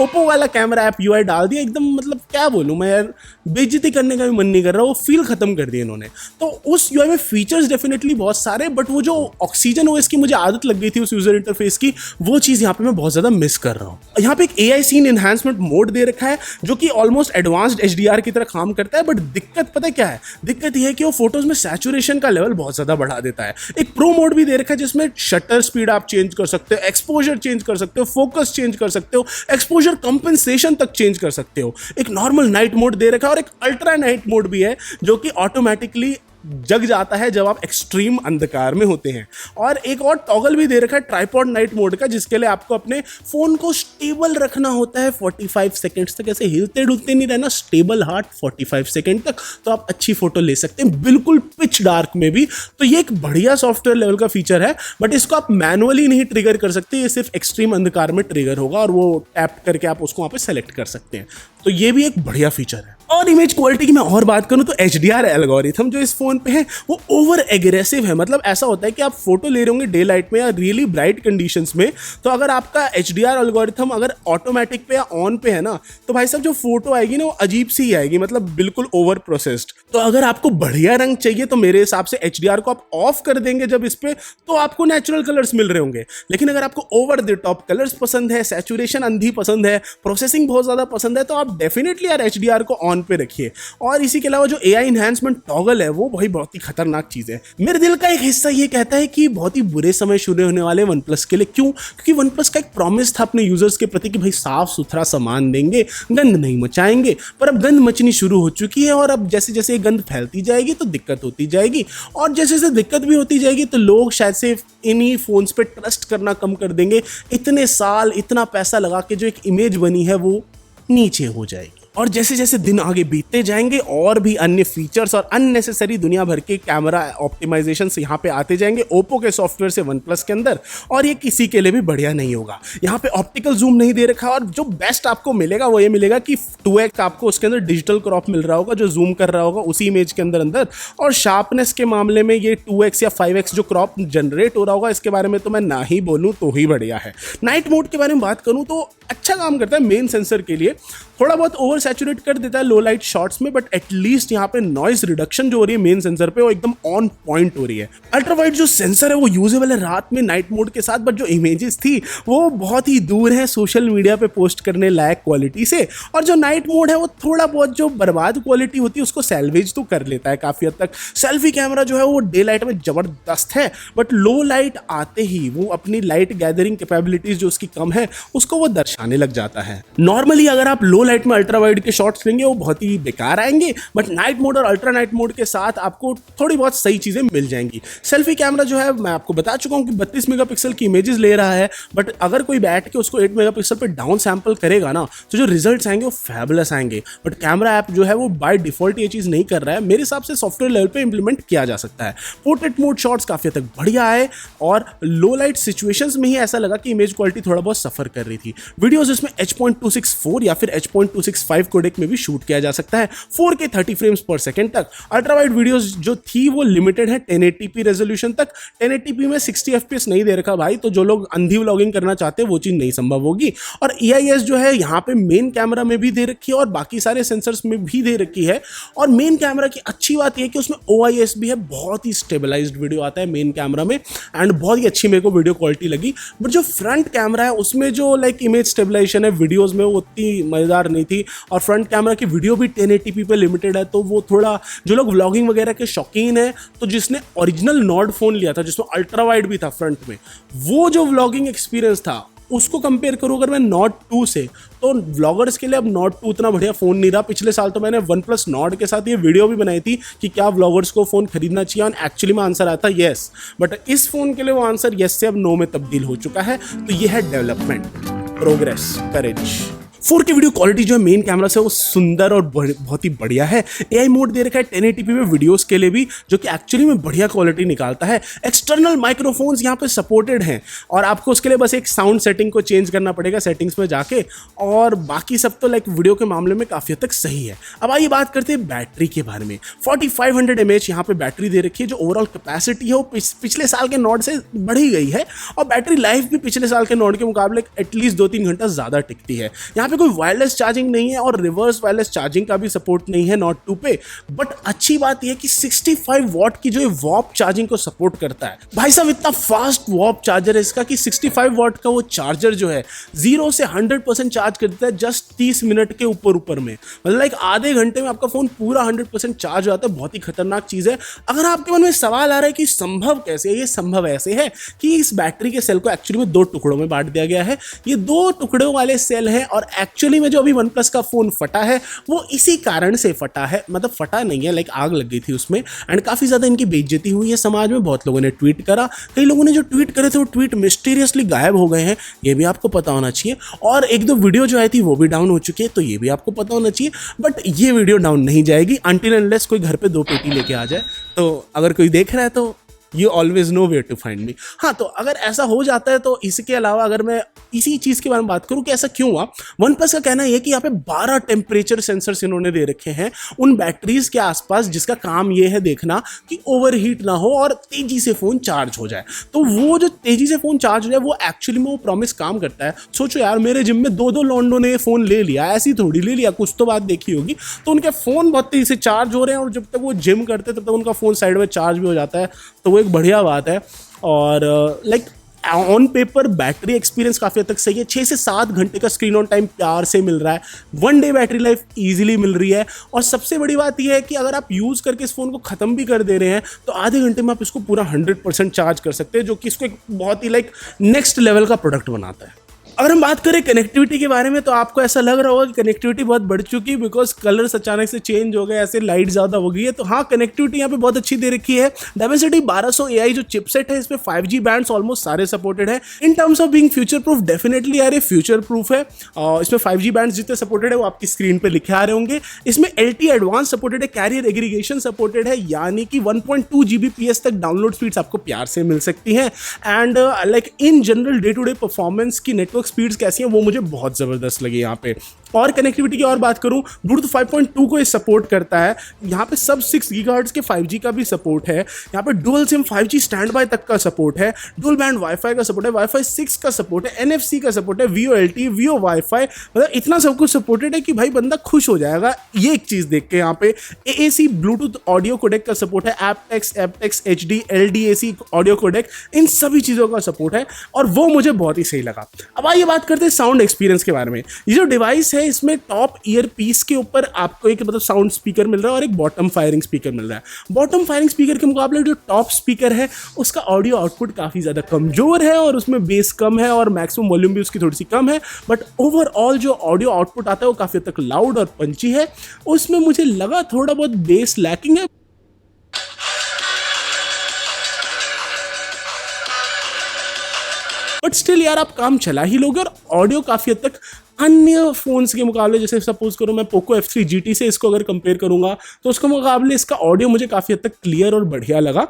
S1: ओप्पो वाला कैमरा ऐप UI डाल दिया एकदम। मतलब क्या बोलूँ मैं यार, बेइज्जती करने का भी मन नहीं कर रहा, वो फील खत्म कर दिया इन्होंने। तो उस UI में फीचर्स डेफिनेटली बहुत सारे, बट वो जो ऑक्सीजन OS की मुझे आदत लग गई थी उस यूजर इंटरफेस की, वो चीज़ यहाँ पे मैं बहुत ज़्यादा मिस कर रहा हूँ। यहाँ पे एक AI सीन एनहांसमेंट मोड दे रखा है जो कि ऑलमोस्ट एडवांस्ड HDR की तरह काम करता है, बट दिक्कत पता है क्या है? दिक्कत यह है कि वो फोटोज में सैचुरेशन का लेवल बहुत ज़्यादा बढ़ा देता है। एक प्रो मोड भी दे रखा है जिसमें शटर स्पीड आप चेंज कर सकते हो, एक्सपोजर चेंज कर सकते हो, फोकस चेंज कर सकते हो, एक्सपोजर कंपनसेशन तक चेंज कर सकते हो। एक नॉर्मल नाइट मोड दे रखा है और एक अल्ट्रा नाइट मोड भी है जो कि ऑटोमेटिकली जग जाता है जब आप एक्सट्रीम अंधकार में होते हैं। और एक और टॉगल भी दे रखा है ट्राइपॉड नाइट मोड का, जिसके लिए आपको अपने फोन को स्टेबल रखना होता है 45 सेकंड्स तक, ऐसे हिलते डुलते नहीं रहना, स्टेबल हार्ट 45 सेकंड तक, तो आप अच्छी फोटो ले सकते हैं बिल्कुल पिच डार्क में भी। तो ये एक बढ़िया सॉफ्टवेयर लेवल का फीचर है, बट इसको आप मैनुअली नहीं ट्रिगर कर सकते, ये सिर्फ एक्सट्रीम अंधकार में ट्रिगर होगा और वो टैप करके आप उसको वहाँ पे सेलेक्ट कर सकते हैं। तो ये भी एक बढ़िया फीचर है। और इमेज क्वालिटी की मैं और बात करूं तो HDR एल्गोरिथम जो इस फोन पे है वो ओवर एग्रेसिव है। मतलब ऐसा होता है कि आप फोटो ले रहे होंगे डे लाइट में या रियली ब्राइट कंडीशंस में, तो अगर आपका HDR एल्गोरिथम अगर ऑटोमेटिक पे या ऑन पे है ना, तो भाई साहब जो फोटो आएगी ना वो अजीब सी आएगी, मतलब बिल्कुल ओवर प्रोसेस्ड। तो अगर आपको बढ़िया रंग चाहिए तो मेरे हिसाब से HDR को आप ऑफ कर देंगे जब इस पे, तो आपको नेचुरल कलर्स मिल रहे होंगे। लेकिन अगर आपको ओवर द टॉप कलर्स पसंद है, सैचुरेशन अंधी पसंद है, प्रोसेसिंग बहुत ज्यादा पसंद है, तो आप डेफिनेटली यार HDR को ऑन पे रखिए। और इसी के अलावा जो AI इन्हांसमेंट टॉगल है वो भाई बहुत ही खतरनाक चीज है। मेरे दिल का एक हिस्सा ये कहता है कि बहुत ही बुरे समय शुरू होने वाले OnePlus के लिए। क्यों? क्योंकि OnePlus का एक प्रॉमिस था अपने यूजर्स के प्रति कि भाई साफ सुथरा सामान देंगे, गंद नहीं मचाएंगे, पर अब गंद मचनी शुरू हो चुकी है। और अब जैसे जैसे गंद फैलती जाएगी तो दिक्कत होती जाएगी, और जैसे जैसे दिक्कत भी होती जाएगी तो लोग शायद से इन्हीं फोन्स पे ट्रस्ट करना कम कर देंगे। इतने साल इतना पैसा लगा के जो एक इमेज बनी है वो नीचे हो जाएगी। और जैसे जैसे दिन आगे बीतते जाएंगे और भी अन्य फीचर्स और अननेसेसरी दुनिया भर के कैमरा ऑप्टिमाइजेशन से यहाँ पे आते जाएंगे ओप्पो के सॉफ्टवेयर से OnePlus के अंदर, और ये किसी के लिए भी बढ़िया नहीं होगा। यहाँ पे ऑप्टिकल जूम नहीं दे रखा, और जो बेस्ट आपको मिलेगा वो ये मिलेगा कि 2x आपको उसके अंदर डिजिटल क्रॉप मिल रहा होगा जो जूम कर रहा होगा उसी इमेज के अंदर। और शार्पनेस के मामले में ये 2x या 5x जो क्रॉप जनरेट हो रहा होगा, इसके बारे में तो मैं ना ही बोलूँ तो ही बढ़िया है। नाइट मोड के बारे में बात करूँ तो अच्छा काम करता है मेन सेंसर के लिए, थोड़ा बहुत ओवर सैचुरेट कर देता है लो लाइट शॉट्स में, बट एटलीस्ट यहाँ पे नॉइस रिडक्शन जो हो रही है मेन सेंसर पे वो एकदम ऑन पॉइंट हो रही है। अल्ट्रा वाइड जो सेंसर है वो यूजेबल है रात में नाइट मोड के साथ, बट जो इमेजेस थी वो बहुत ही दूर है सोशल मीडिया पे पोस्ट करने लायक क्वालिटी से। और जो नाइट मोड है वो थोड़ा बहुत जो बर्बाद क्वालिटी होती है उसको सैल्वेज तो कर लेता है काफी हद तक। सेल्फी कैमरा जो है वो डे लाइट में जबरदस्त है, बट लो लाइट आते ही वो अपनी लाइट गैदरिंग कैपेबिलिटीज जो उसकी कम है उसको वो दर्शाने लग जाता है। नॉर्मली अगर आप लो लो लाइट में अल्ट्रा वाइड के शॉट्स लेंगे वो बहुत ही बेकार आएंगे, बट नाइट मोड और अल्ट्रा नाइट मोड के साथ आपको थोड़ी बहुत सही चीज़ें मिल जाएंगी। सेल्फी कैमरा जो है मैं आपको बता चुका हूँ कि 32 मेगापिक्सल की इमेजेस ले रहा है, बट अगर कोई बैठ के उसको 8 मेगापिक्सल पे डाउन सैंपल करेगा ना तो जो रिजल्ट्स आएंगे वो फैबुलस आएंगे। बट कैमरा ऐप जो है वो बाय डिफॉल्ट ये चीज़ नहीं कर रहा है, मेरे हिसाब से सॉफ्टवेयर लेवल पे इंप्लीमेंट किया जा सकता है। पोर्ट्रेट मोड शॉट्स काफ़ी हद तक बढ़िया है और लो लाइट सिचुएशंस में ही ऐसा लगा कि इमेज क्वालिटी थोड़ा बहुत सफर कर रही थी। वीडियोस इसमें H.264 या फिर H.265 कोडेक में भी शूट किया जा सकता है 4K 30 फ्रेम्स पर सेकंड तक। अल्ट्रा वाइड वीडियोस जो थी वो लिमिटेड है 1080p रेजोल्यूशन तक। 1080p में 60 FPS नहीं दे रखा भाई, तो जो लोग अंधी व्लॉगिंग करना चाहते हैं वो चीज़ नहीं संभव होगी। और EIS जो है यहाँ पे मेन कैमरा में भी दे रखी है और बाकी सारे सेंसर्स में भी दे रखी है। और मेन कैमरा की अच्छी बात यह है कि उसमें OIS भी है, बहुत ही स्टेबलाइज्ड वीडियो आता है मेन कैमरा में एंड बहुत ही अच्छी मेरे को वीडियो क्वालिटी लगी। बट जो फ्रंट कैमरा है उसमें जो लाइक इमेज स्टेबलाइजेशन है वीडियोस में वो उतनी मज़ेदार नहीं थी और फ्रंट कैमरा की वीडियो भी 1080p पे लिमिटेड है, तो वो थोड़ा जो लोग व्लॉगिंग वगैरह के शौकीन है, तो जिसने ओरिजिनल नॉर्ड फोन लिया था जिसमें अल्ट्रा वाइड भी था फ्रंट में, वो जो व्लॉगिंग एक्सपीरियंस था उसको कंपेयर करूँ अगर मैं Nord 2 से, तो व्लॉगर्स के लिए अब Nord 2 उतना बढ़िया फ़ोन नहीं रहा। पिछले साल तो मैंने OnePlus Nord के साथ ये वीडियो भी बनाई थी कि क्या व्लॉगर्स को फ़ोन खरीदना चाहिए और एक्चुअली में आंसर आता येस, बट इस फ़ोन के लिए वो आंसर येस से अब नो में तब्दील हो चुका है। तो ये है डेवलपमेंट, प्रोग्रेस, करेज। 4K वीडियो क्वालिटी जो है मेन कैमरा से वो सुंदर और बहुत ही बढ़िया है। AI मोड दे रखा है 1080p में वीडियोस के लिए भी, जो कि एक्चुअली में बढ़िया क्वालिटी निकालता है। एक्सटर्नल माइक्रोफोन्स यहाँ पे सपोर्टेड हैं और आपको उसके लिए बस एक साउंड सेटिंग को चेंज करना पड़ेगा सेटिंग्स में जाके, और बाकी सब तो लाइक वीडियो के मामले में काफ़ी हद तक सही है। अब आइए बात करते हैं बैटरी के बारे में। 4500 mAh यहाँ पे बैटरी दे रखी है। जो ओवरऑल कैपेसिटी है वो पिछले साल के नॉर्ड से बढ़ी गई है और बैटरी लाइफ भी पिछले साल के नॉर्ड के मुकाबले एटलीस्ट 2-3 घंटा ज़्यादा टिकती है। यहाँ पे कोई वायरलेस चार्जिंग नहीं है और रिवर्स वायरलेस चार्जिंग का भी सपोर्ट नहीं है Nord 2 पे, बट अच्छी बात यह है कि 65 वॉट की जो वॉप चार्जिंग को सपोर्ट करता है। भाई साहब इतना फास्ट वॉप चार्जर है इसका कि 65 वॉट का वो चार्जर जो है 0 से 100% चार्ज कर देता है जस्ट 30 मिनट के ऊपर में, मतलब लाइक आधे घंटे में आपका फोन पूरा 100% चार्ज हो जाता है। बहुत ही खतरनाक चीज़ है। अगर आपके मन में सवाल आ रहा है कि संभव कैसे है, ये संभव ऐसे है कि इस बैटरी के सेल को एक्चुअली में 2 टुकड़ों में बांट दिया गया है। ये 2 टुकड़ों वाले सेल हैं और एक्चुअली में जो अभी OnePlus का फोन फटा है वो इसी कारण से फटा है, मतलब फटा नहीं है, लाइक आग लग गई थी उसमें एंड काफ़ी ज़्यादा इनकी बेइज्जती हुई है समाज में। बहुत लोगों ने ट्वीट करा, कई लोगों ने जो ट्वीट करे थे वो ट्वीट मिस्टीरियसली गायब हो गए हैं, ये भी आपको पता होना चाहिए। और 1-2 वीडियो जो आई थी वो भी डाउन हो चुकी है, तो ये भी आपको पता होना चाहिए। बट ये वीडियो डाउन नहीं जाएगी अनटिल अनलेस कोई घर पे 2 पेटी लेके आ जाए। तो अगर कोई देख रहा है तो you always know where to find me. हाँ, तो अगर ऐसा हो जाता है तो इसके अलावा अगर मैं इसी चीज़ के बारे में बात करूं कि ऐसा क्यों हुआ, OnePlus का कहना यह कि यहाँ पे 12 टेम्परेचर सेंसर्स इन्होंने दे रखे हैं उन बैटरीज के आसपास, जिसका काम ये है देखना कि ओवरहीट ना हो और तेजी से फ़ोन चार्ज हो जाए। तो वो जो तेजी से फ़ोन चार्ज हो जाए वो एक्चुअली में वो प्रॉमिस काम करता है। सोचो यार, मेरे जिम में 2-2 लॉन्डो ने फ़ोन ले लिया, ऐसी थोड़ी ले लिया, कुछ तो बात देखी होगी। तो उनके फ़ोन बहुत तेज़ी से चार्ज हो रहे हैं और जब तक वो जिम करते हैं तब तक उनका फ़ोन साइड में चार्ज भी हो जाता है, तो वो एक बढ़िया बात है। और like on paper battery experience काफ़ी हद तक सही है। 6 से 7 घंटे का स्क्रीन ऑन टाइम प्यार से मिल रहा है, 1 डे बैटरी लाइफ इजीली मिल रही है। और सबसे बड़ी बात यह है कि अगर आप यूज़ करके इस फ़ोन को ख़त्म भी कर दे रहे हैं तो आधे घंटे में आप इसको पूरा 100% चार्ज कर सकते हैं, जो कि इसको एक बहुत ही लाइक नेक्स्ट लेवल का प्रोडक्ट बनाता है। अगर हम बात करें कनेक्टिविटी के बारे में तो आपको ऐसा लग रहा होगा कि कनेक्टिविटी बहुत बढ़ चुकी है बिकॉज कलर्स अचानक से चेंज हो गए, ऐसे लाइट ज़्यादा हो गई है। तो हाँ, कनेक्टिविटी यहाँ पे बहुत अच्छी दे रखी है। Dimensity 1200 AI जो चिपसेट है इसमें 5G बैंड्स ऑलमोस्ट सारे सपोर्टेड है। In terms of being future proof, definitely यार ये फ्यूचर प्रूफ है। इसमें 5G बैंड्स जितने सपोर्टेड है वो आपकी स्क्रीन पर लिखे आ रहे होंगे। इसमें LTE एडवांस सपोर्टेड है, कैरियर एग्रीगेशन सपोर्टेड है, यानी कि 1.2 Gbps तक डाउनलोड स्पीड्स आपको प्यार से मिल सकती हैं। And like in general day to day performance की नेटवर्क स्पीड्स कैसी हैं वो मुझे बहुत ज़बरदस्त लगी यहाँ पे। और कनेक्टिविटी की और बात करूँ, ब्लूटूथ 5.2 को ये सपोर्ट करता है। यहाँ पे सब 6 गीगाहर्ट्ज़ के 5G का भी सपोर्ट है। यहाँ पे dual SIM 5G stand by तक का सपोर्ट है, डुअल बैंड वाईफाई का सपोर्ट है, वाईफाई 6 का सपोर्ट है, NFC का सपोर्ट है, VoLTE, Vio वाईफाई, मतलब इतना सब कुछ सपोर्टेड है कि भाई बंदा खुश हो जाएगा ये एक चीज़ देख के। यहाँ पे AAC ब्लूटूथ ऑडियो कोडेक का सपोर्ट है, aptX HD LDAC audio codec, इन सभी चीज़ों का सपोर्ट है और वो मुझे बहुत ही सही लगा। अब आइए बात करते हैं साउंड एक्सपीरियंस के बारे में। ये जो डिवाइस है है इसमें टॉप ईयर पीस के ऊपर आपको एक मतलब साउंड स्पीकर मिल रहा है और एक बॉटम फायरिंग स्पीकर मिल रहा है। बॉटम फायरिंग स्पीकर के मुकाबले जो टॉप स्पीकर है उसका ऑडियो आउटपुट काफ़ी ज़्यादा कमज़ोर है और उसमें बेस कम है और मैक्सिमम वॉल्यूम भी उसकी थोड़ी सी कम है, बट ओवरऑल जो ऑडियो आउटपुट आता है वो काफ़ी हद तक लाउड और पंची है। उसमें मुझे लगा थोड़ा बहुत बेस लैकिंग है, बट स्टिल यार आप काम चला ही लोगे और ऑडियो काफ़ी हद तक अन्य फ़ोन्स के मुकाबले, जैसे सपोज करो मैं पोको F3 GT से इसको अगर कंपेयर करूंगा तो उसके मुकाबले इसका ऑडियो मुझे काफ़ी हद तक क्लियर और बढ़िया लगा।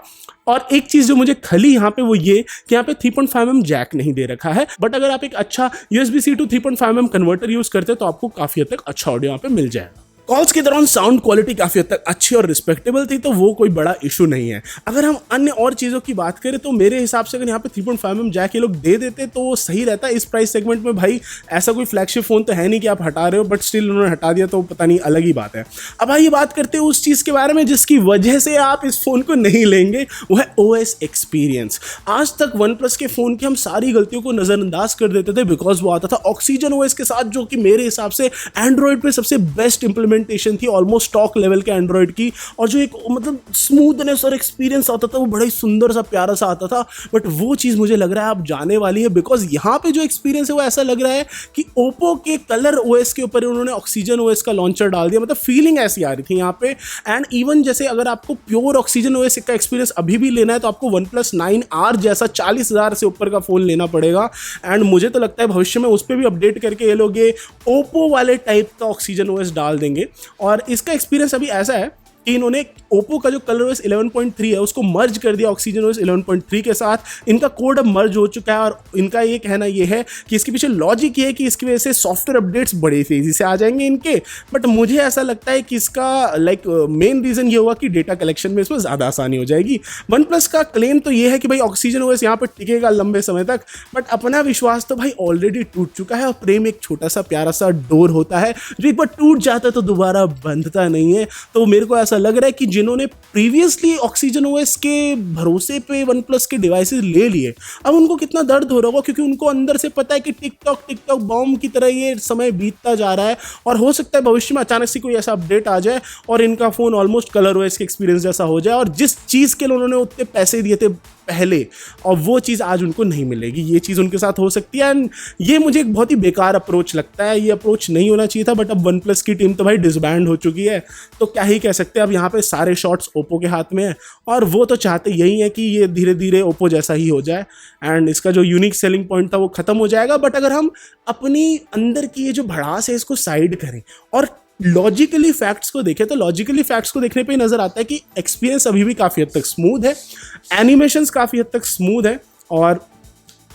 S1: और एक चीज़ जो मुझे खली यहाँ पे वो ये कि यहाँ पे 3.5mm जैक नहीं दे रखा है, बट अगर आप एक अच्छा USB-C to 3.5mm converter use करते हैं तो आपको काफ़ी हद तक अच्छा ऑडियो यहाँ पे मिल जाएगा। कॉल्स के दौरान साउंड क्वालिटी काफ़ी हद तक अच्छी और रिस्पेक्टेबल थी, तो वो कोई बड़ा इशू नहीं है। अगर हम अन्य और चीज़ों की बात करें तो मेरे हिसाब से अगर यहाँ पे 3.5mm जैक ये लोग दे देते तो सही रहता। इस प्राइस सेगमेंट में भाई ऐसा कोई फ्लैगशिप फ़ोन तो है नहीं कि आप हटा रहे हो, बट स्टिल उन्होंने हटा दिया तो पता नहीं, अलग ही बात है। अब आइए बात करते हैं उस चीज़ के बारे में जिसकी वजह से आप इस फ़ोन को नहीं लेंगे, वो है OS एक्सपीरियंस। आज तक OnePlus के फ़ोन की हम सारी गलतियों को नज़रअंदाज कर देते थे बिकॉज वो आता था ऑक्सीजन OS के साथ, जो कि मेरे हिसाब से एंड्रॉयड पे सबसे बेस्ट इंप्लीमेंटेशन थी, ऑलमोस्ट स्टॉक लेवल के एंड्रॉयड की, और जो एक मतलब स्मूथनेस और एक्सपीरियंस आता था वो बड़ा ही सुंदर सा प्यारा सा आता था। बट वो चीज़ मुझे लग रहा है अब जाने वाली है, बिकॉज यहाँ पे जो एक्सपीरियंस है वो ऐसा लग रहा है कि ओप्पो के कलर OS के ऊपर उन्होंने ऑक्सीजन OS का लॉन्चर डाल दिया। मतलब फीलिंग ऐसी आ रही थी यहाँ पे। एंड इवन जैसे अगर आपको प्योर ऑक्सीजन OS का एक्सपीरियंस अभी भी लेना है तो आपको OnePlus 9R जैसा 40,000 से ऊपर का फ़ोन लेना पड़ेगा। एंड मुझे तो लगता है भविष्य में उस पर भी अपडेट करके ये लोग ये ओप्पो वाले टाइप का ऑक्सीजन OS डाल देंगे। और इसका एक्सपीरियंस अभी ऐसा है कि इन्होंने ओप्पो का जो कलर OS 11.3 है उसको मर्ज कर दिया ऑक्सीजन OS 11.3 के साथ। इनका कोड अब मर्ज हो चुका है और इनका ये कहना ये है कि इसके पीछे लॉजिक ये है कि इसकी वजह से सॉफ्टवेयर अपडेट्स बड़ी तेज़ी से आ जाएंगे इनके। बट मुझे ऐसा लगता है कि इसका मेन रीज़न ये होगा कि डेटा कलेक्शन में इसमें ज़्यादा आसानी हो जाएगी। OnePlus का क्लेम तो ये है कि भाई ऑक्सीजन OS यहाँ पर टिकेगा लंबे समय तक, बट अपना विश्वास तो भाई ऑलरेडी टूट चुका है। और प्रेम एक छोटा सा प्यारा सा डोर होता है जो एक बार टूट जाता है तो दोबारा बंधता नहीं है। तो मेरे को ऐसा लग रहा है कि जिन्होंने प्रीवियसली ऑक्सीजन OS के भरोसे पे OnePlus के डिवाइसेस ले लिए, अब उनको कितना दर्द हो रहा होगा, क्योंकि उनको अंदर से पता है कि टिकटॉक बॉम्ब की तरह ये समय बीतता जा रहा है और हो सकता है भविष्य में अचानक से कोई ऐसा अपडेट आ जाए और इनका फ़ोन ऑलमोस्ट कलर OS के एक्सपीरियंस जैसा हो जाए, और जिस चीज़ के लिए उन्होंने उतने पैसे दिए थे पहले और वो चीज़ आज उनको नहीं मिलेगी। ये चीज़ उनके साथ हो सकती है। एंड ये मुझे एक बहुत ही बेकार अप्रोच लगता है। ये अप्रोच नहीं होना चाहिए था, बट अब OnePlus की टीम तो भाई डिसबैंड हो चुकी है तो क्या ही कह सकते हैं। अब यहाँ पे सारे शॉट्स ओप्पो के हाथ में है और वो तो चाहते यही है कि ये धीरे धीरे ओप्पो जैसा ही हो जाए एंड इसका जो यूनिक सेलिंग पॉइंट था वो ख़त्म हो जाएगा। बट अगर हम अपनी अंदर की ये जो भड़ास है इसको साइड करें और लॉजिकली फैक्ट्स को देखें तो लॉजिकली फैक्ट्स को देखने पे नज़र आता है कि एक्सपीरियंस अभी भी काफ़ी हद तक स्मूथ है, एनिमेशंस काफ़ी हद तक स्मूथ है। और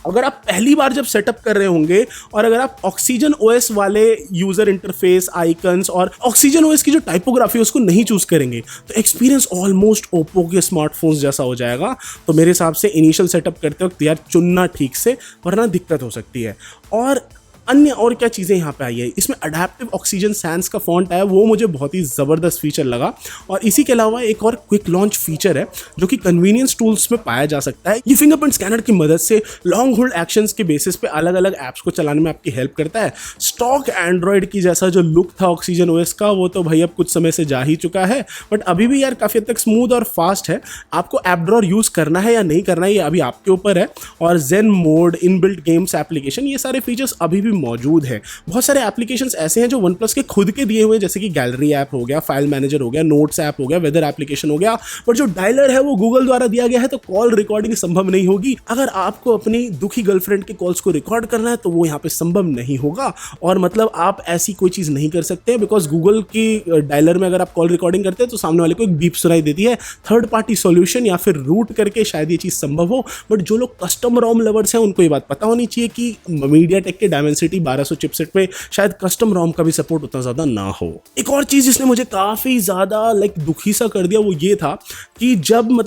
S1: अगर आप पहली बार जब सेटअप कर रहे होंगे और अगर आप ऑक्सीजन OS वाले यूज़र इंटरफेस आइकन्स और ऑक्सीजन OS की जो टाइपोग्राफी है उसको नहीं चूज़ करेंगे तो एक्सपीरियंस ऑलमोस्ट ओप्पो के स्मार्टफोन्स जैसा हो जाएगा। तो मेरे हिसाब से इनिशियल सेटअप करते वक्त यार चुनना ठीक से, वरना दिक्कत हो सकती है। और अन्य और क्या चीज़ें यहाँ पे आई है, इसमें अडेप्टिव ऑक्सीजन सैंस का फॉन्ट आया, वो मुझे बहुत ही ज़बरदस्त फीचर लगा। और इसी के अलावा एक और क्विक लॉन्च फीचर है जो कि कन्वीनियंस टूल्स में पाया जा सकता है। ये फिंगरप्रिंट स्कैनर की मदद से लॉन्ग होल्ड एक्शंस के बेसिस पे अलग अलग ऐप्स को चलाने में आपकी हेल्प करता है। स्टॉक एंड्रॉयड की जैसा जो लुक था ऑक्सीजन OS का वो तो भाई अब कुछ समय से जा ही चुका है, बट अभी भी यार काफ़ी हद तक स्मूथ और फास्ट है। आपको ऐप ड्रॉअर यूज़ करना है या नहीं करना है ये अभी आपके ऊपर है। और zen mode, inbuilt games application, ये सारे फीचर्स अभी भी मौजूद है। बहुत सारे एप्लीकेशंस ऐसे हैं जो OnePlus के खुद के दिए हुए, जैसे कि गैलरी ऐप हो गया, फाइल मैनेजर हो गया, नोट्स ऐप हो गया, वेदर एप्लीकेशन हो गया। पर जो डायलर है वो गूगल द्वारा दिया गया है तो कॉल रिकॉर्डिंग संभव नहीं होगी। अगर आपको अपनी दुखी गर्लफ्रेंड के कॉल्स को रिकॉर्ड करना है तो वो यहाँ पे संभव नहीं होगा। और मतलब आप ऐसी कोई चीज़ नहीं कर सकते बिकॉज गूगल की डायलर में अगर आप कॉल रिकॉर्डिंग करते हैं तो सामने वाले को एक बीप सुनाई देती है। थर्ड पार्टी सॉल्यूशन या फिर रूट करके शायद ये चीज़ संभव हो, बट जो लोग कस्टम रोम लवर्स हैं उनको ये बात पता होनी चाहिए कि मीडियाटेक के डायमेंसिटी 1200 चिपसेट पे शायद कस्टम रोम का भी सपोर्ट उतना ज़्यादा ना हो। एक और चीज़ जिसने मुझे काफ़ी ज़्यादा दुखी सा कर दिया वो ये था कि जब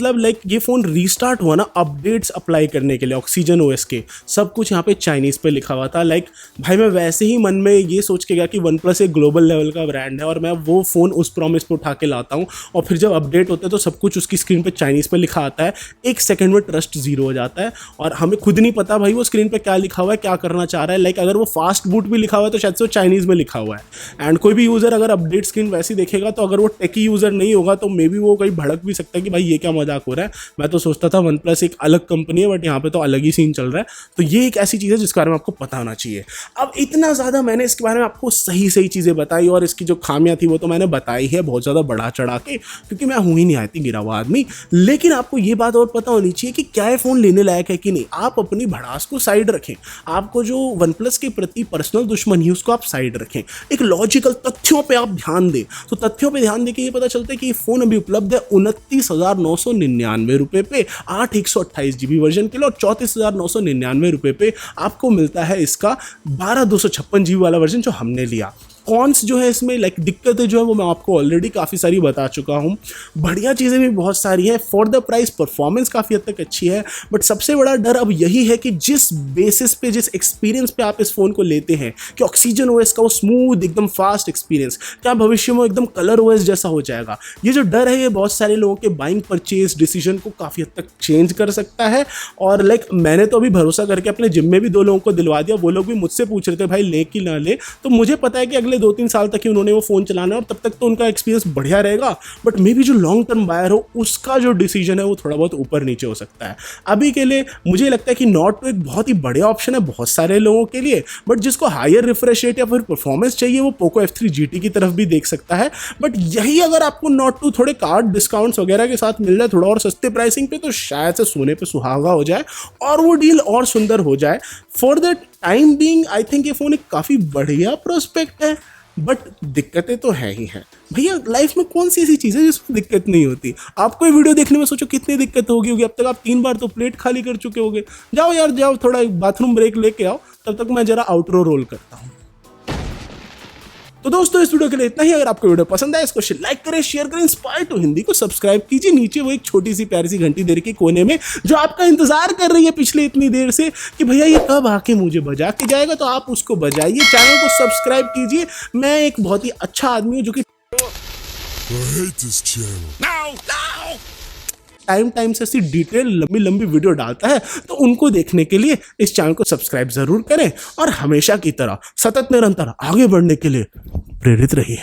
S1: ये फ़ोन रीस्टार्ट हुआ ना अपडेट्स अप्लाई करने के लिए ऑक्सीजन OS के, सब कुछ यहाँ पे चाइनीज़ पे लिखा हुआ था। भाई मैं वैसे ही मन में ये सोच के गया कि OnePlus एक ग्लोबल लेवल का ब्रांड है और मैं वो फ़ोन उस प्रॉमिस पे उठा के लाता हूँ और फिर जब अपडेट होता है तो सब कुछ उसकी स्क्रीन पे चाइनीज़ पे लिखा आता है। एक सेकंड में ट्रस्ट जीरो हो जाता है और हमें खुद नहीं पता भाई वो स्क्रीन पे क्या लिखा हुआ है, क्या करना चाह रहा है। अगर वो वो फास्ट बूट भी लिखा हुआ है तो शायद से वो चाइनीज़ में लिखा हुआ है। एंड कोई भी यूज़र अगर अपडेट स्क्रीन वैसी देखेगा तो अगर वो टेकी यूज़र नहीं होगा तो मे बी वो कहीं भड़क भी सकता है कि भाई ये क्या मजाक हो रहा है। मैं तो सोचता था वन प्लस एक अलग कंपनी है, बट यहाँ पे तो अलग ही सीन चल रहा है। तो ये एक ऐसी चीज़ है जिसके बारे में आपको पता होना चाहिए। अब इतना ज़्यादा मैंने इसके बारे में आपको सही सही चीज़ें बताई और इसकी जो खामियां थी वो तो मैंने बताई है बहुत ज़्यादा बढ़ा चढ़ा के, क्योंकि मैं हूँ ही नहीं आती गिरा हुआ आदमी। लेकिन आपको ये बात और पता होनी चाहिए कि क्या ये फ़ोन लेने लायक है कि नहीं। आप अपनी भड़ास को साइड रखें, आपको जो वन प्लस के प्रति पर्सनल दुश्मनी है उसको आप साइड रखें, एक लॉजिकल तथ्यों पे आप ध्यान दें। तो तथ्यों पे ध्यान देके ये पता चलता है कि ये फ़ोन अभी उपलब्ध है 29,999 रुपये पे 8 128 GB वर्जन के लिए, और 34,999 रुपये पे आपको मिलता है इसका 12/256 GB वाला वर्जन जो हमने लिया। कॉन्स जो है इसमें लाइक दिक्कतें जो है वो मैं आपको ऑलरेडी काफ़ी सारी बता चुका हूँ। बढ़िया चीज़ें भी बहुत सारी हैं, फॉर द प्राइस परफॉर्मेंस काफ़ी हद तक अच्छी है। बट सबसे बड़ा डर अब यही है कि जिस बेसिस पे, जिस एक्सपीरियंस पे आप इस फ़ोन को लेते हैं कि ऑक्सीजन ओएस का वो स्मूथ एकदम फास्ट एक्सपीरियंस, क्या भविष्य में एकदम कलर ओएस जैसा हो जाएगा। ये जो डर है ये बहुत सारे लोगों के बाइंग परचेज डिसीजन को काफ़ी हद तक चेंज कर सकता है। और लाइक मैंने तो अभी भरोसा करके अपने जिम में भी 2 लोगों को दिलवा दिया, वो लोग भी मुझसे पूछ रहे थे भाई ले कि ना ले। तो मुझे पता है कि अगले 2-3 साल तक ही उन्होंने वो फ़ोन चलाना है और तब तक तो उनका एक्सपीरियंस बढ़िया रहेगा। बट मे बी जो लॉन्ग टर्म बायर हो उसका जो डिसीजन है वो थोड़ा बहुत ऊपर नीचे हो सकता है। अभी के लिए मुझे लगता है कि नॉट 2 एक बहुत ही बढ़िया ऑप्शन है बहुत सारे लोगों के लिए। बट जिसको हायर रिफ्रेश रेट या फिर परफॉर्मेंस चाहिए वो पोको F3 GT की तरफ भी देख सकता है। बट यही अगर आपको नॉट 2 थोड़े कार्ड डिस्काउंट्स वगैरह के साथ मिल जाए थोड़ा और सस्ते प्राइसिंग पे, तो शायद से सोने पे सुहागा हो जाए और वो डील और सुंदर हो जाए। For the time being I think ये फ़ोन एक काफ़ी बढ़िया प्रोस्पेक्ट है। बट दिक्कतें तो है ही हैं भैया। लाइफ में कौन सी ऐसी चीज़ है जिसमें दिक्कत नहीं होती। आपको ये वीडियो देखने में सोचो कितनी दिक्कत होगी। अब तक आप 3 बार तो प्लेट खाली कर चुके होगे। जाओ यार जाओ, थोड़ा बाथरूम ब्रेक लेके आओ, तब तक मैं जरा आउटरो रोल करता हूँ। तो दोस्तों इस वीडियो के लिए इतना ही। अगर आपको वीडियो पसंद आए इसको लाइक करें, शेयर करें, इंस्पायर टू हिंदी को सब्सक्राइब कीजिए। नीचे वो एक छोटी सी प्यारी सी घंटी दे रखी कोने में जो आपका इंतजार कर रही है पिछले इतनी देर से कि भैया ये कब आके मुझे बजा के जाएगा, तो आप उसको बजाइए, चैनल को सब्सक्राइब कीजिए। मैं एक बहुत ही अच्छा आदमी हूँ जो कि टाइम से ऐसी डिटेल लंबी लंबी वीडियो डालता है, तो उनको देखने के लिए इस चैनल को सब्सक्राइब जरूर करें और हमेशा की तरह सतत निरंतर आगे बढ़ने के लिए प्रेरित रहिए।